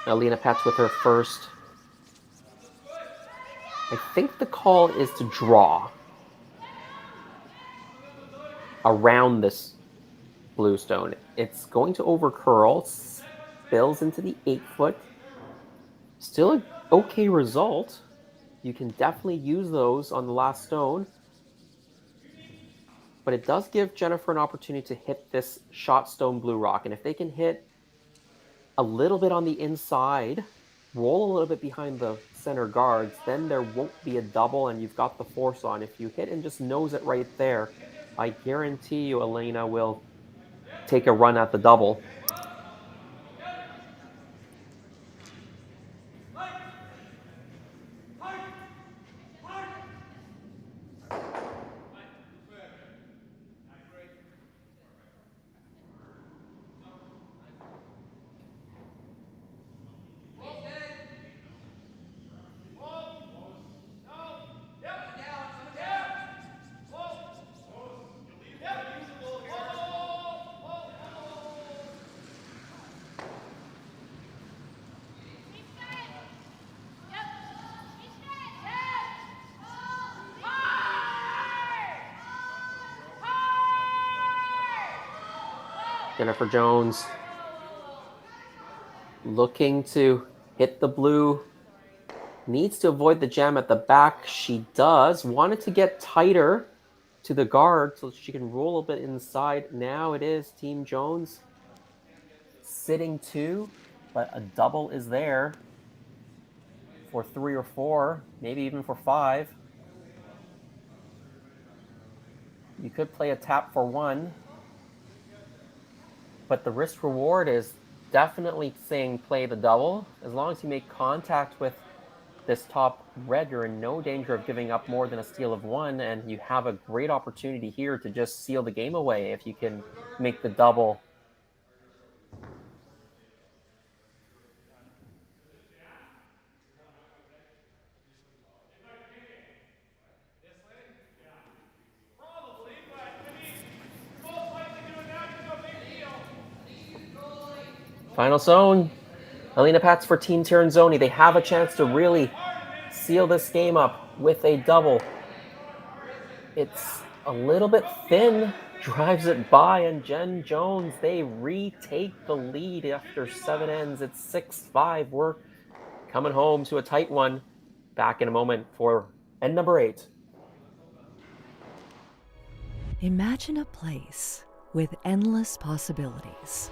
Alina Pets with her first. I think the call is to draw around this blue stone. It's going to overcurl, spills into the 8-foot. Still an okay result. You can definitely use those on the last stone. But it does give Jennifer an opportunity to hit this shot stone blue rock. And if they can hit a little bit on the inside, roll a little bit behind the center guards, then there won't be a double and you've got the force on. If you hit and just nose it right there, I guarantee you Elena will take a run at the double. Jennifer Jones looking to hit the blue. Needs to avoid the jam at the back. She does. Wanted to get tighter to the guard so she can roll a bit inside. Now it is Team Jones sitting 2, but a double is there for 3 or 4, maybe even for 5. You could play a tap for 1. But the risk reward is definitely saying play the double. As long as you make contact with this top red, you're in no danger of giving up more than a steal of 1, and you have a great opportunity here to just seal the game away if you can make the double. Final zone. Alina Pats for Team Tirinzoni. They have a chance to really seal this game up with a double. It's a little bit thin. Drives it by, and Jen Jones, they retake the lead after 7 ends. It's 6-5. We're coming home to a tight one. Back in a moment for end number 8. Imagine a place with endless possibilities.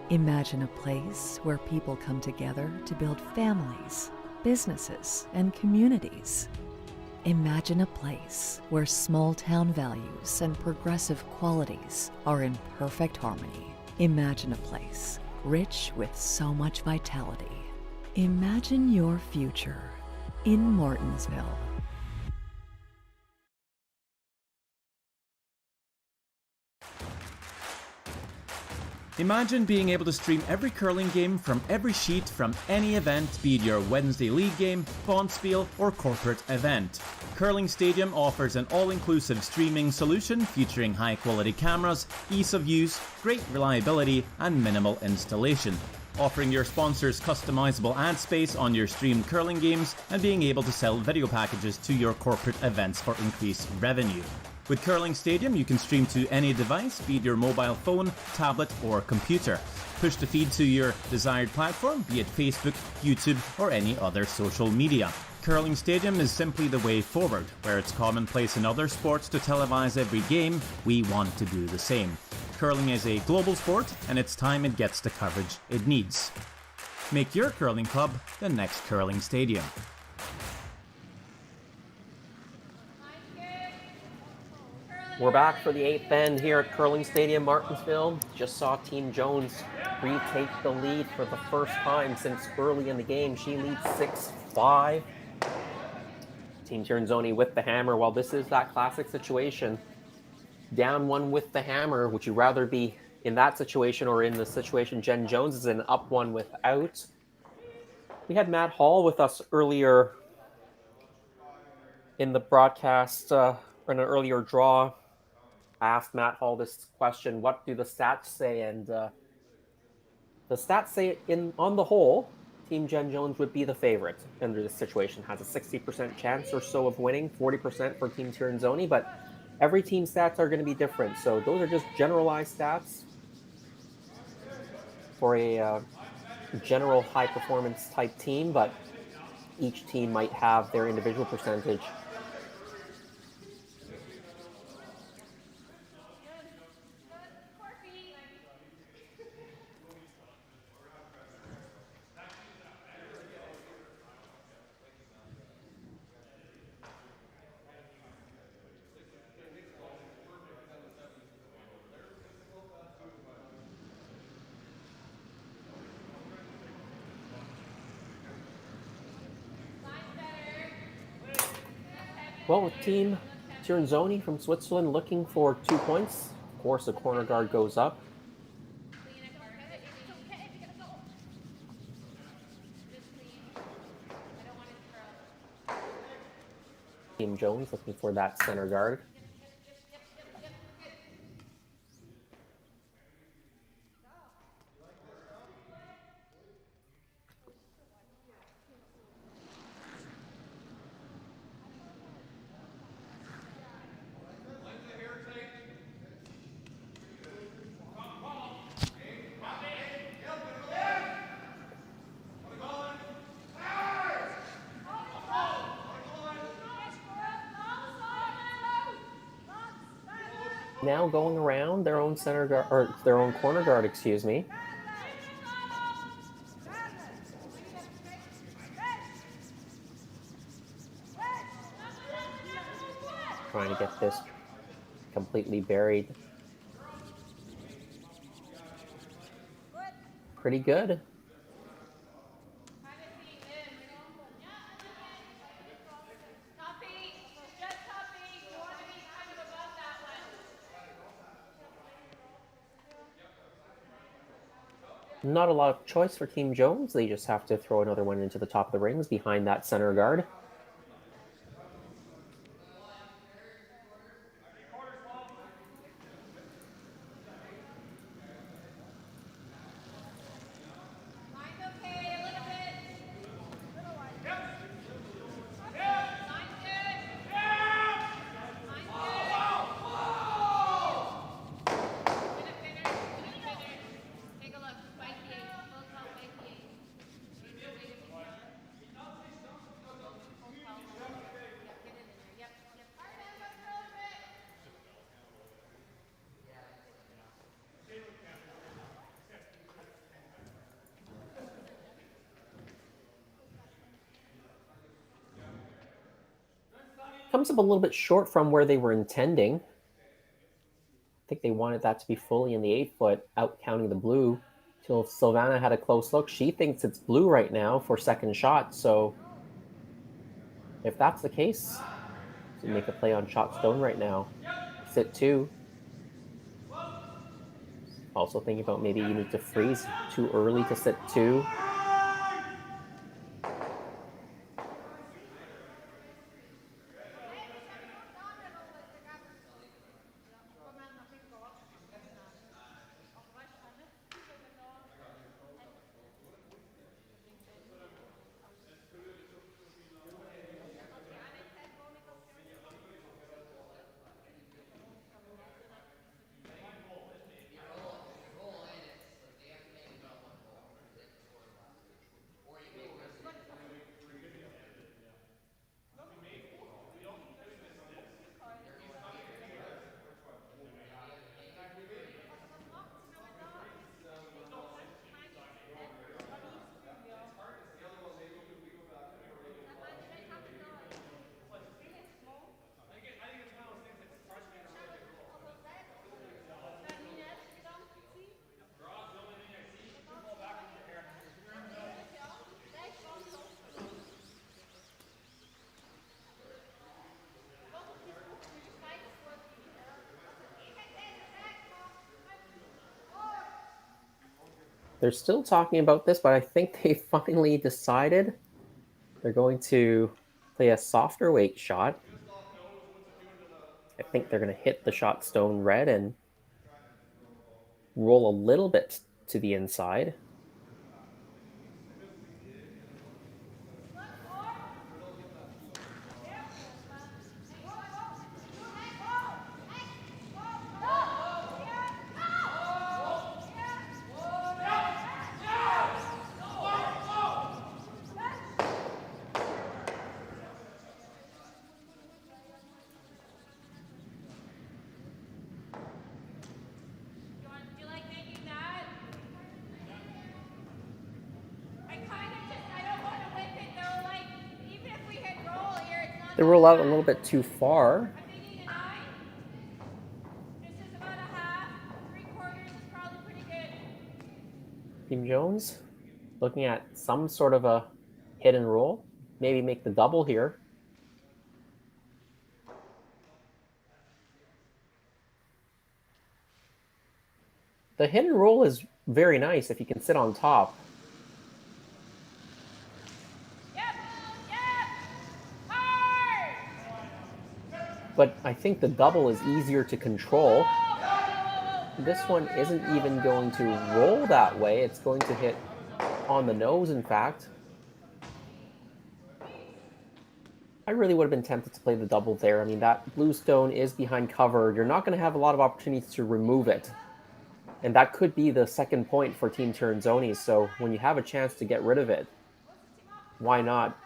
Imagine a place where people come together to build families, businesses, and communities. Imagine a place where small-town values and progressive qualities are in perfect harmony. Imagine a place rich with so much vitality. Imagine your future in Martensville. Imagine being able to stream every curling game from every sheet from any event, be it your Wednesday league game, bonspiel, or corporate event. Curling Stadium offers an all-inclusive streaming solution featuring high-quality cameras, ease of use, great reliability, and minimal installation. Offering your sponsors customizable ad space on your streamed curling games and being able to sell video packages to your corporate events for increased revenue. With Curling Stadium, you can stream to any device, be it your mobile phone, tablet, or computer. Push the feed to your desired platform, be it Facebook, YouTube, or any other social media. Curling Stadium is simply the way forward. Where it's commonplace in other sports to televise every game, we want to do the same. Curling is a global sport, and it's time it gets the coverage it needs. Make your curling club the next Curling Stadium. We're back for the 8th end here at Curling Stadium, Martensville. Just saw Team Jones retake the lead for the first time since early in the game. She leads 6-5. Team Tirinzoni with the hammer. Well, this is that classic situation. Down 1 with the hammer. Would you rather be in that situation or in the situation Jen Jones is in, up 1 without? We had Matt Hall with us earlier in the broadcast, in an earlier draw. I asked Matt Hall this question: what do the stats say? And the stats say, on the whole, Team Jen Jones would be the favorite under this situation. Has a 60% chance or so of winning, 40% for Team Tirinzoni, but every team's stats are going to be different. So those are just generalized stats for a general high-performance type team, but each team might have their individual percentage. Well, with Team Tirinzoni from Switzerland looking for 2 points. Of course, the corner guard goes up. Team Jones looking for that center guard. Now going around their own center guard, or their own corner guard, excuse me. Trying to get this completely buried. Pretty good. Not a lot of choice for Team Jones. They just have to throw another one into the top of the rings behind that center guard. Comes up a little bit short from where they were intending. I think they wanted that to be fully in the 8-foot, out counting the blue. Till Silvana had a close look. She thinks it's blue right now for second shot. So if that's the case, to make a play on shot stone right now. Sit 2. Also thinking about maybe you need to freeze too early to sit 2. They're still talking about this, but I think they finally decided they're going to play a softer weight shot. I think they're going to hit the shot stone red and roll a little bit to the inside. They roll out a little bit too far. Team Jones looking at some sort of a hit and roll. Maybe make the double here. The hit and roll is very nice if you can sit on top. But I think the double is easier to control. This one isn't even going to roll that way. It's going to hit on the nose, in fact. I really would have been tempted to play the double there. I mean, that blue stone is behind cover. You're not going to have a lot of opportunities to remove it. And that could be the second point for Team Tirinzoni. So when you have a chance to get rid of it, why not?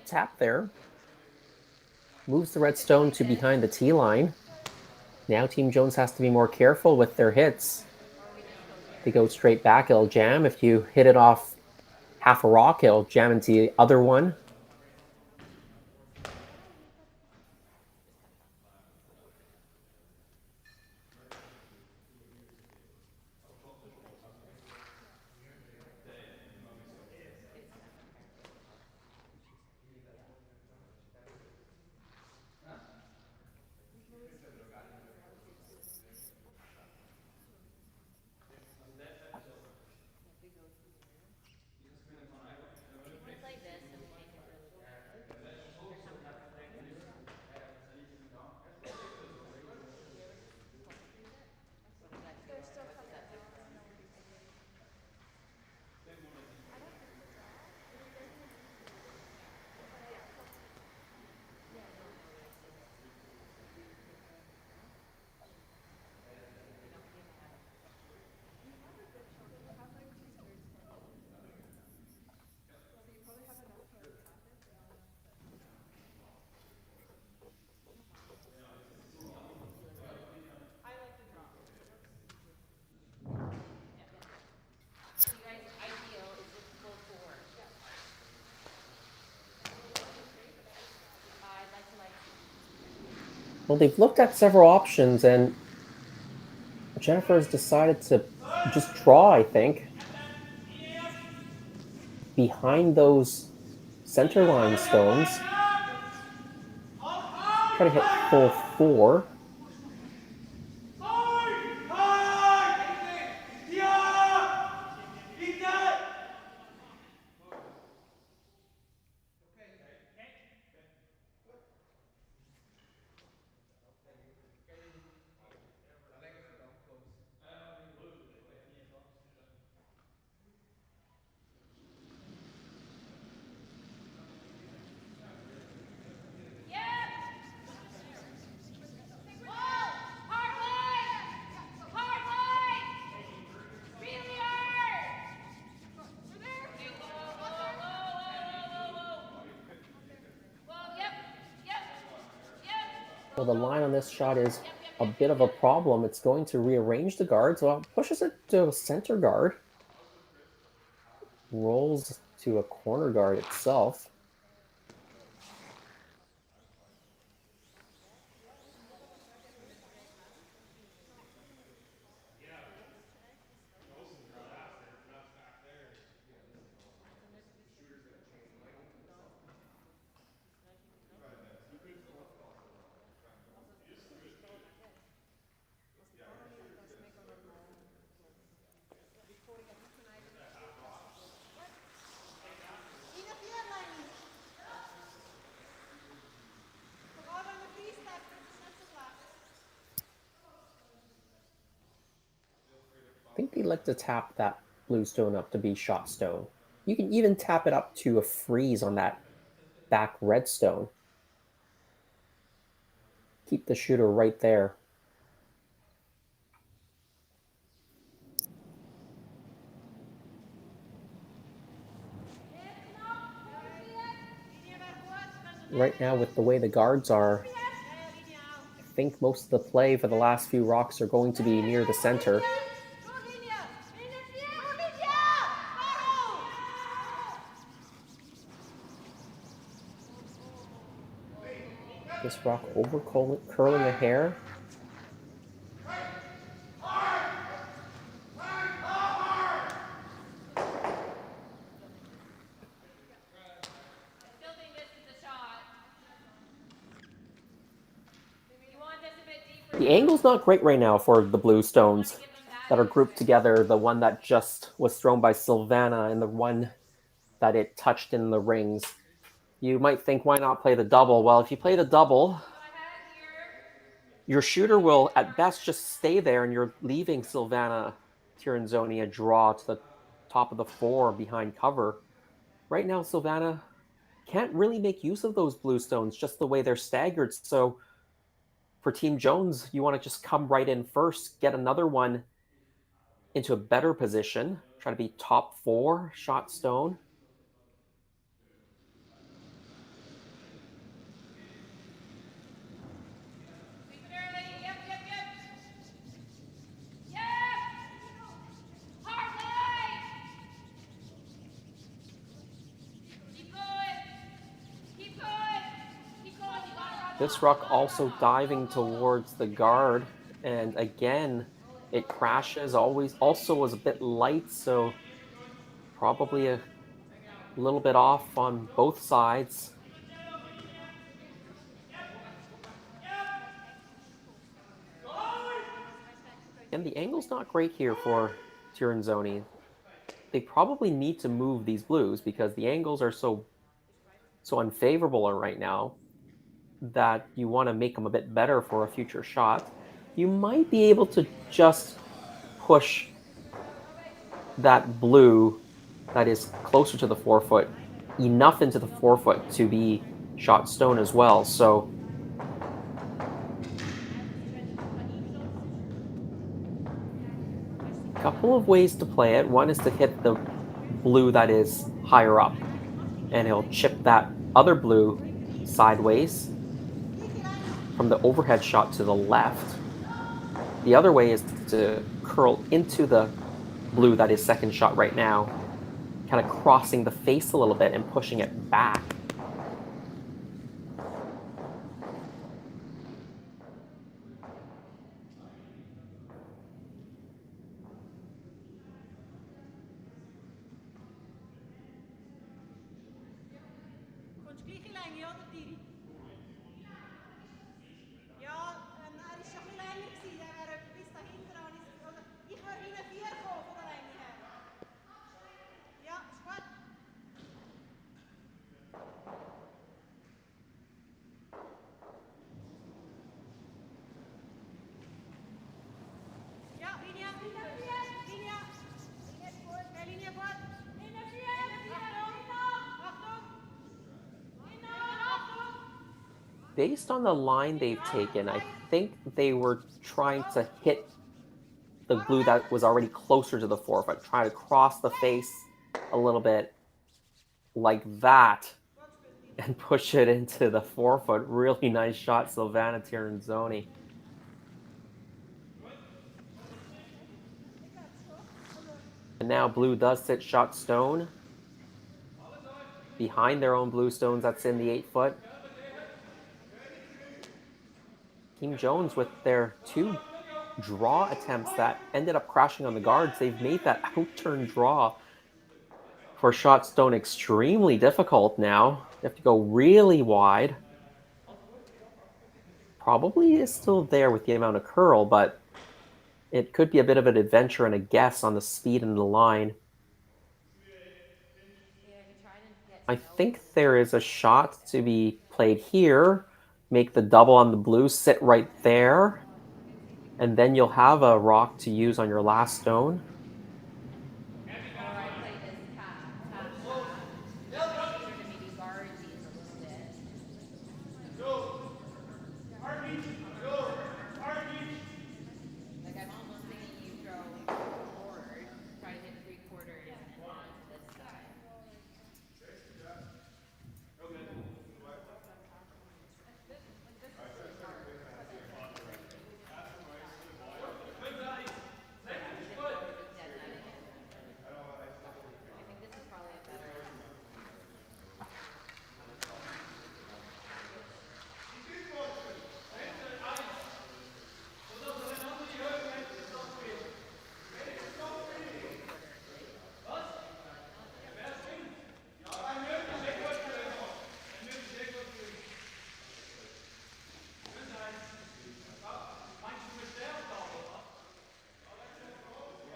Tap there. Moves the red stone to behind the tee line. Now Team Jones has to be more careful with their hits. They go straight back, it'll jam. If you hit it off half a rock, it'll jam into the other one. Well, they've looked at several options, and Jennifer has decided to just draw, I think, behind those center line stones. Try to hit full 4. Well, the line on this shot is a bit of a problem. It's going to rearrange the guard, so it pushes it to a center guard. Rolls to a corner guard itself. I think they like to tap that blue stone up to be shot stone. You can even tap it up to a freeze on that back red stone. Keep the shooter right there. Right now, with the way the guards are, I think most of the play for the last few rocks are going to be near the center. This rock over curling a hair. The angle's not great right now for the blue stones that are grouped together. The one that just was thrown by Silvana and the one that it touched in the rings. You might think, why not play the double? Well, if you play the double, your shooter will at best just stay there, and you're leaving Silvana Tirinzoni a draw to the top of the 4 behind cover. Right now, Silvana can't really make use of those blue stones just the way they're staggered. So for Team Jones, you want to just come right in first, get another one into a better position, try to be top 4 shot stone. This rock also diving towards the guard, and again, it crashes. Also was a bit light, so probably a little bit off on both sides. And the angle's not great here for Tirinzoni. They probably need to move these blues because the angles are so unfavorable right now that you want to make them a bit better for a future shot. You might be able to just push that blue that is closer to the 4 foot enough into the 4 foot to be shot stone as well. So a couple of ways to play it. One is to hit the blue that is higher up, and he'll chip that other blue sideways from the overhead shot to the left. The other way is to curl into the blue that is second shot right now, kind of crossing the face a little bit and pushing it back. Based on the line they've taken, I think they were trying to hit the blue that was already closer to the forefoot, trying to cross the face a little bit like that and push it into the forefoot. Really nice shot, Silvana Tirinzoni. And now blue does sit shot stone behind their own blue stones that's in the 8-foot. Team Jones with their 2 draw attempts that ended up crashing on the guards. They've made that out-turn draw for shot stone extremely difficult now. They have to go really wide. Probably is still there with the amount of curl, but it could be a bit of an adventure and a guess on the speed and the line. I think there is a shot to be played here. Make the double on the blue, sit right there. And then you'll have a rock to use on your last stone.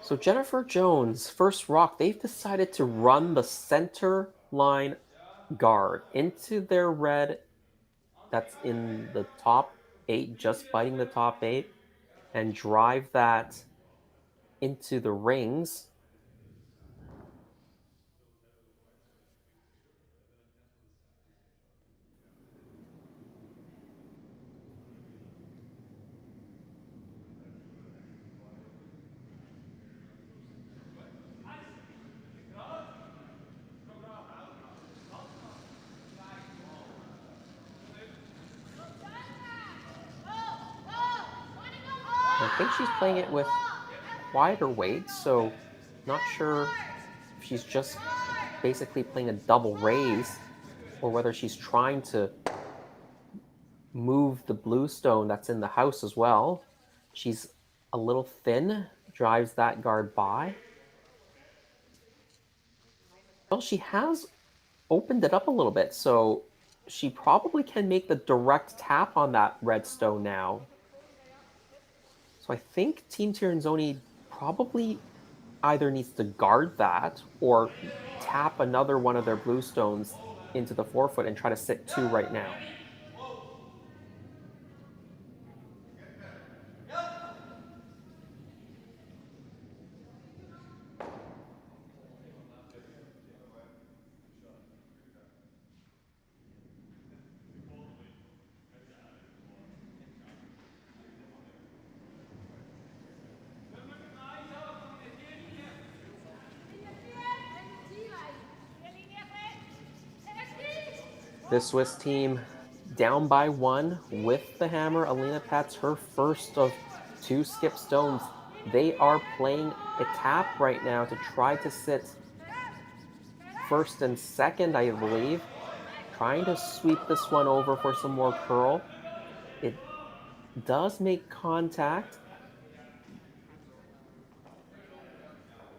So Jennifer Jones, first rock, they've decided to run the center line guard into their red that's in the top 8, just biting the top 8, and drive that into the rings. I think she's playing it with quieter weights, so not sure if she's just basically playing a double raise or whether she's trying to move the blue stone that's in the house as well. She's a little thin, drives that guard by. Well, she has opened it up a little bit, so she probably can make the direct tap on that red stone now. So I think Team Tirinzoni probably either needs to guard that or tap another one of their blue stones into the forefoot and try to sit 2 right now. The Swiss team down by 1 with the hammer. Alina Pats, her first of 2 skip stones. They are playing a tap right now to try to sit first and second, I believe. Trying to sweep this one over for some more curl. It does make contact.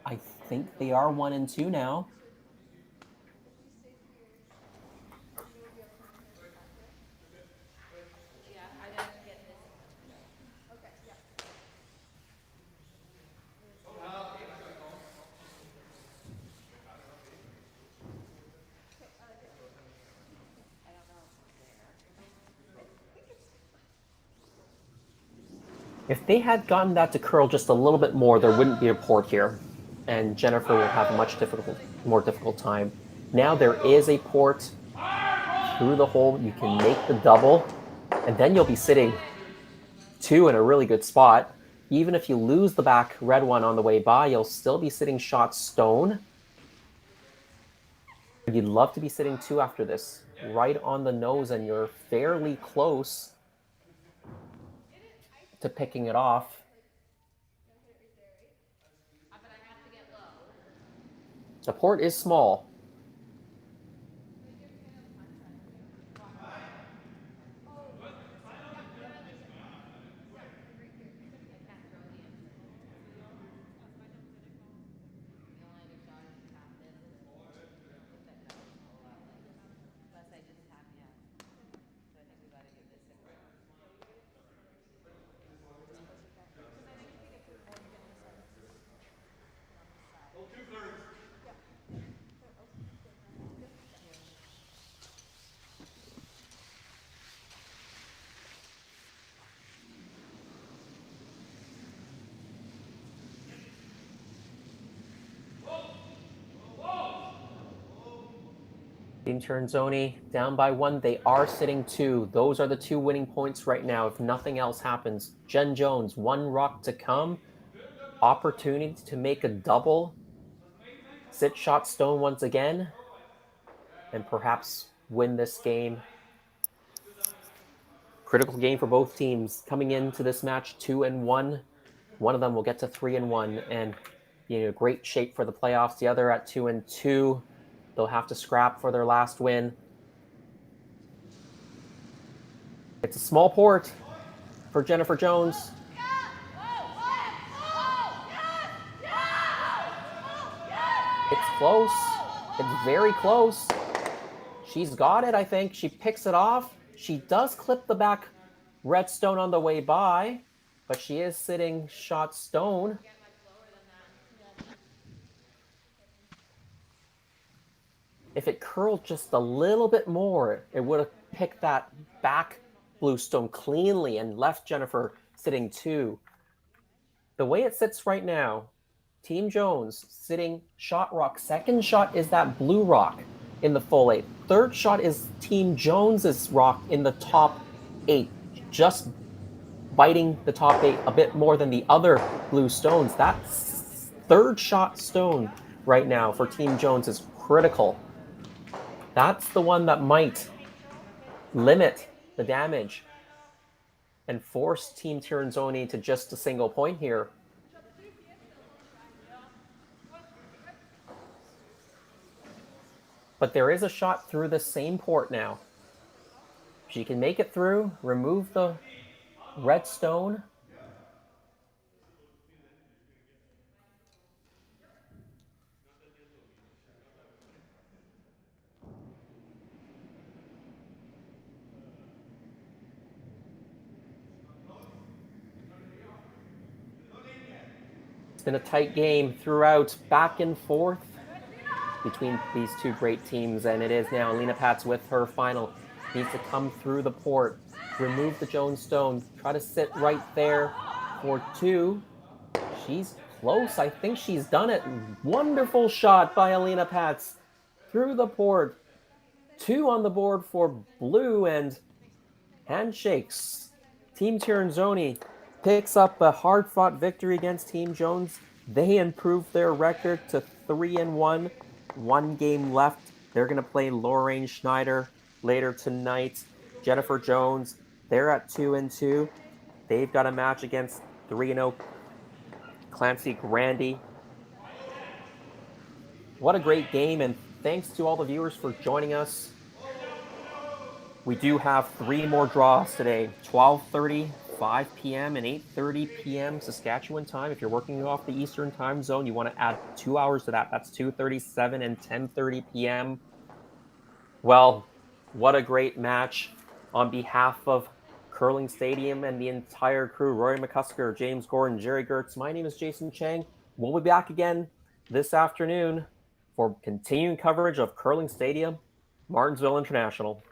I think they are 1 and 2 now. If they had gotten that to curl just a little bit more, there wouldn't be a port here, and Jennifer will have a much more difficult time. Now there is a port through the hole. You can make the double, and then you'll be sitting 2 in a really good spot. Even if you lose the back red one on the way by, you'll still be sitting shot stone. You'd love to be sitting 2 after this, right on the nose, and you're fairly close to picking it off. The port is small. Team Tirinzoni down by 1. They are sitting 2. Those are the 2 winning points right now. If nothing else happens, Jen Jones, 1 rock to come. Opportunity to make a double. Sit shot stone once again. And perhaps win this game. Critical game for both teams. Coming into this match 2-1. One of them will get to 3-1 and be in great shape for the playoffs. The other at 2-2. They'll have to scrap for their last win. It's a small port for Jennifer Jones. It's close. It's very close. She's got it, I think. She picks it off. She does clip the back redstone on the way by, but she is sitting shot stone. If it curled just a little bit more, it would have picked that back blue stone cleanly and left Jennifer sitting 2. The way it sits right now, Team Jones sitting shot rock. Second shot is that blue rock in the full 8. Third shot is Team Jones's rock in the top 8, just biting the top 8 a bit more than the other blue stones. That third shot stone right now for Team Jones is critical. That's the one that might limit the damage and force Team Tirinzoni to just a single point here. But there is a shot through the same port now. She can make it through, remove the red stone. It's been a tight game throughout, back and forth between these 2 great teams, and it is now Alina Pats with her final. Needs to come through the port, remove the Jones stone, try to sit right there for 2. She's close. I think she's done it. Wonderful shot by Alina Pats through the port. 2 on the board for blue, and handshakes. Team Tirinzoni picks up a hard-fought victory against Team Jones. They improved their record to 3-1. 1 game left. They're going to play Lorraine Schneider later tonight. Jennifer Jones, they're at 2-2. They've got a match against 3-0 Clancy Grandy. What a great game, and thanks to all the viewers for joining us. We do have 3 more draws today, 12:30, 5 p.m. and 8:30 p.m. Saskatchewan time. If you're working off the Eastern time zone, you want to add 2 hours to that. That's 2:37 and 10:30 p.m. Well, what a great match. On behalf of Curling Stadium and the entire crew, Rory McCusker, James Gordon, Jerry Gertz, my name is Jason Chang. We'll be back again this afternoon for continuing coverage of Curling Stadium, Martensville International.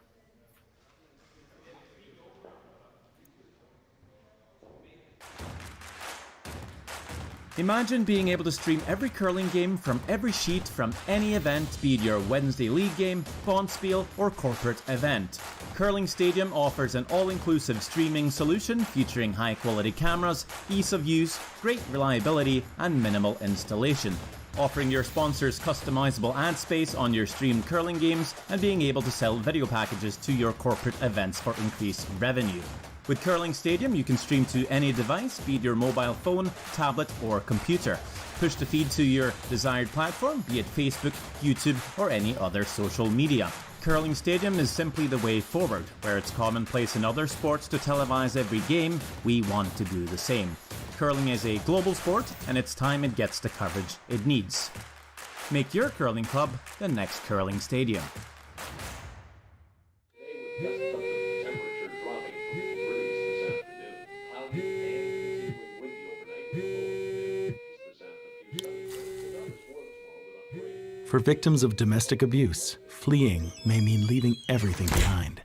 Imagine being able to stream every curling game from every sheet from any event, be it your Wednesday league game, bonspiel, or corporate event. Curling Stadium offers an all-inclusive streaming solution featuring high-quality cameras, ease of use, great reliability, and minimal installation. Offering your sponsors customizable ad space on your streamed curling games and being able to sell video packages to your corporate events for increased revenue. With Curling Stadium, you can stream to any device, be it your mobile phone, tablet, or computer. Push the feed to your desired platform, be it Facebook, YouTube, or any other social media. Curling Stadium is simply the way forward. Where it's commonplace in other sports to televise every game, we want to do the same. Curling is a global sport, and it's time it gets the coverage it needs. Make your curling club the next Curling Stadium. For victims of domestic abuse, fleeing may mean leaving everything behind.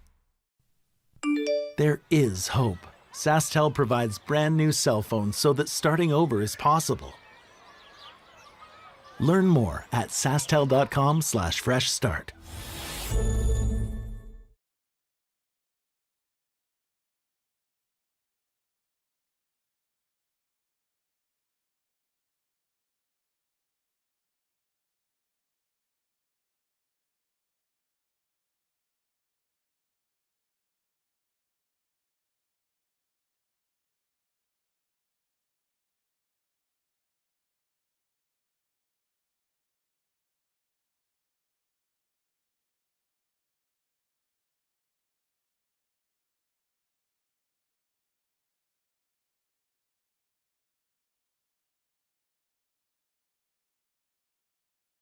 There is hope. SaskTel provides brand new cell phones so that starting over is possible. Learn more at sasktel.com/fresh start.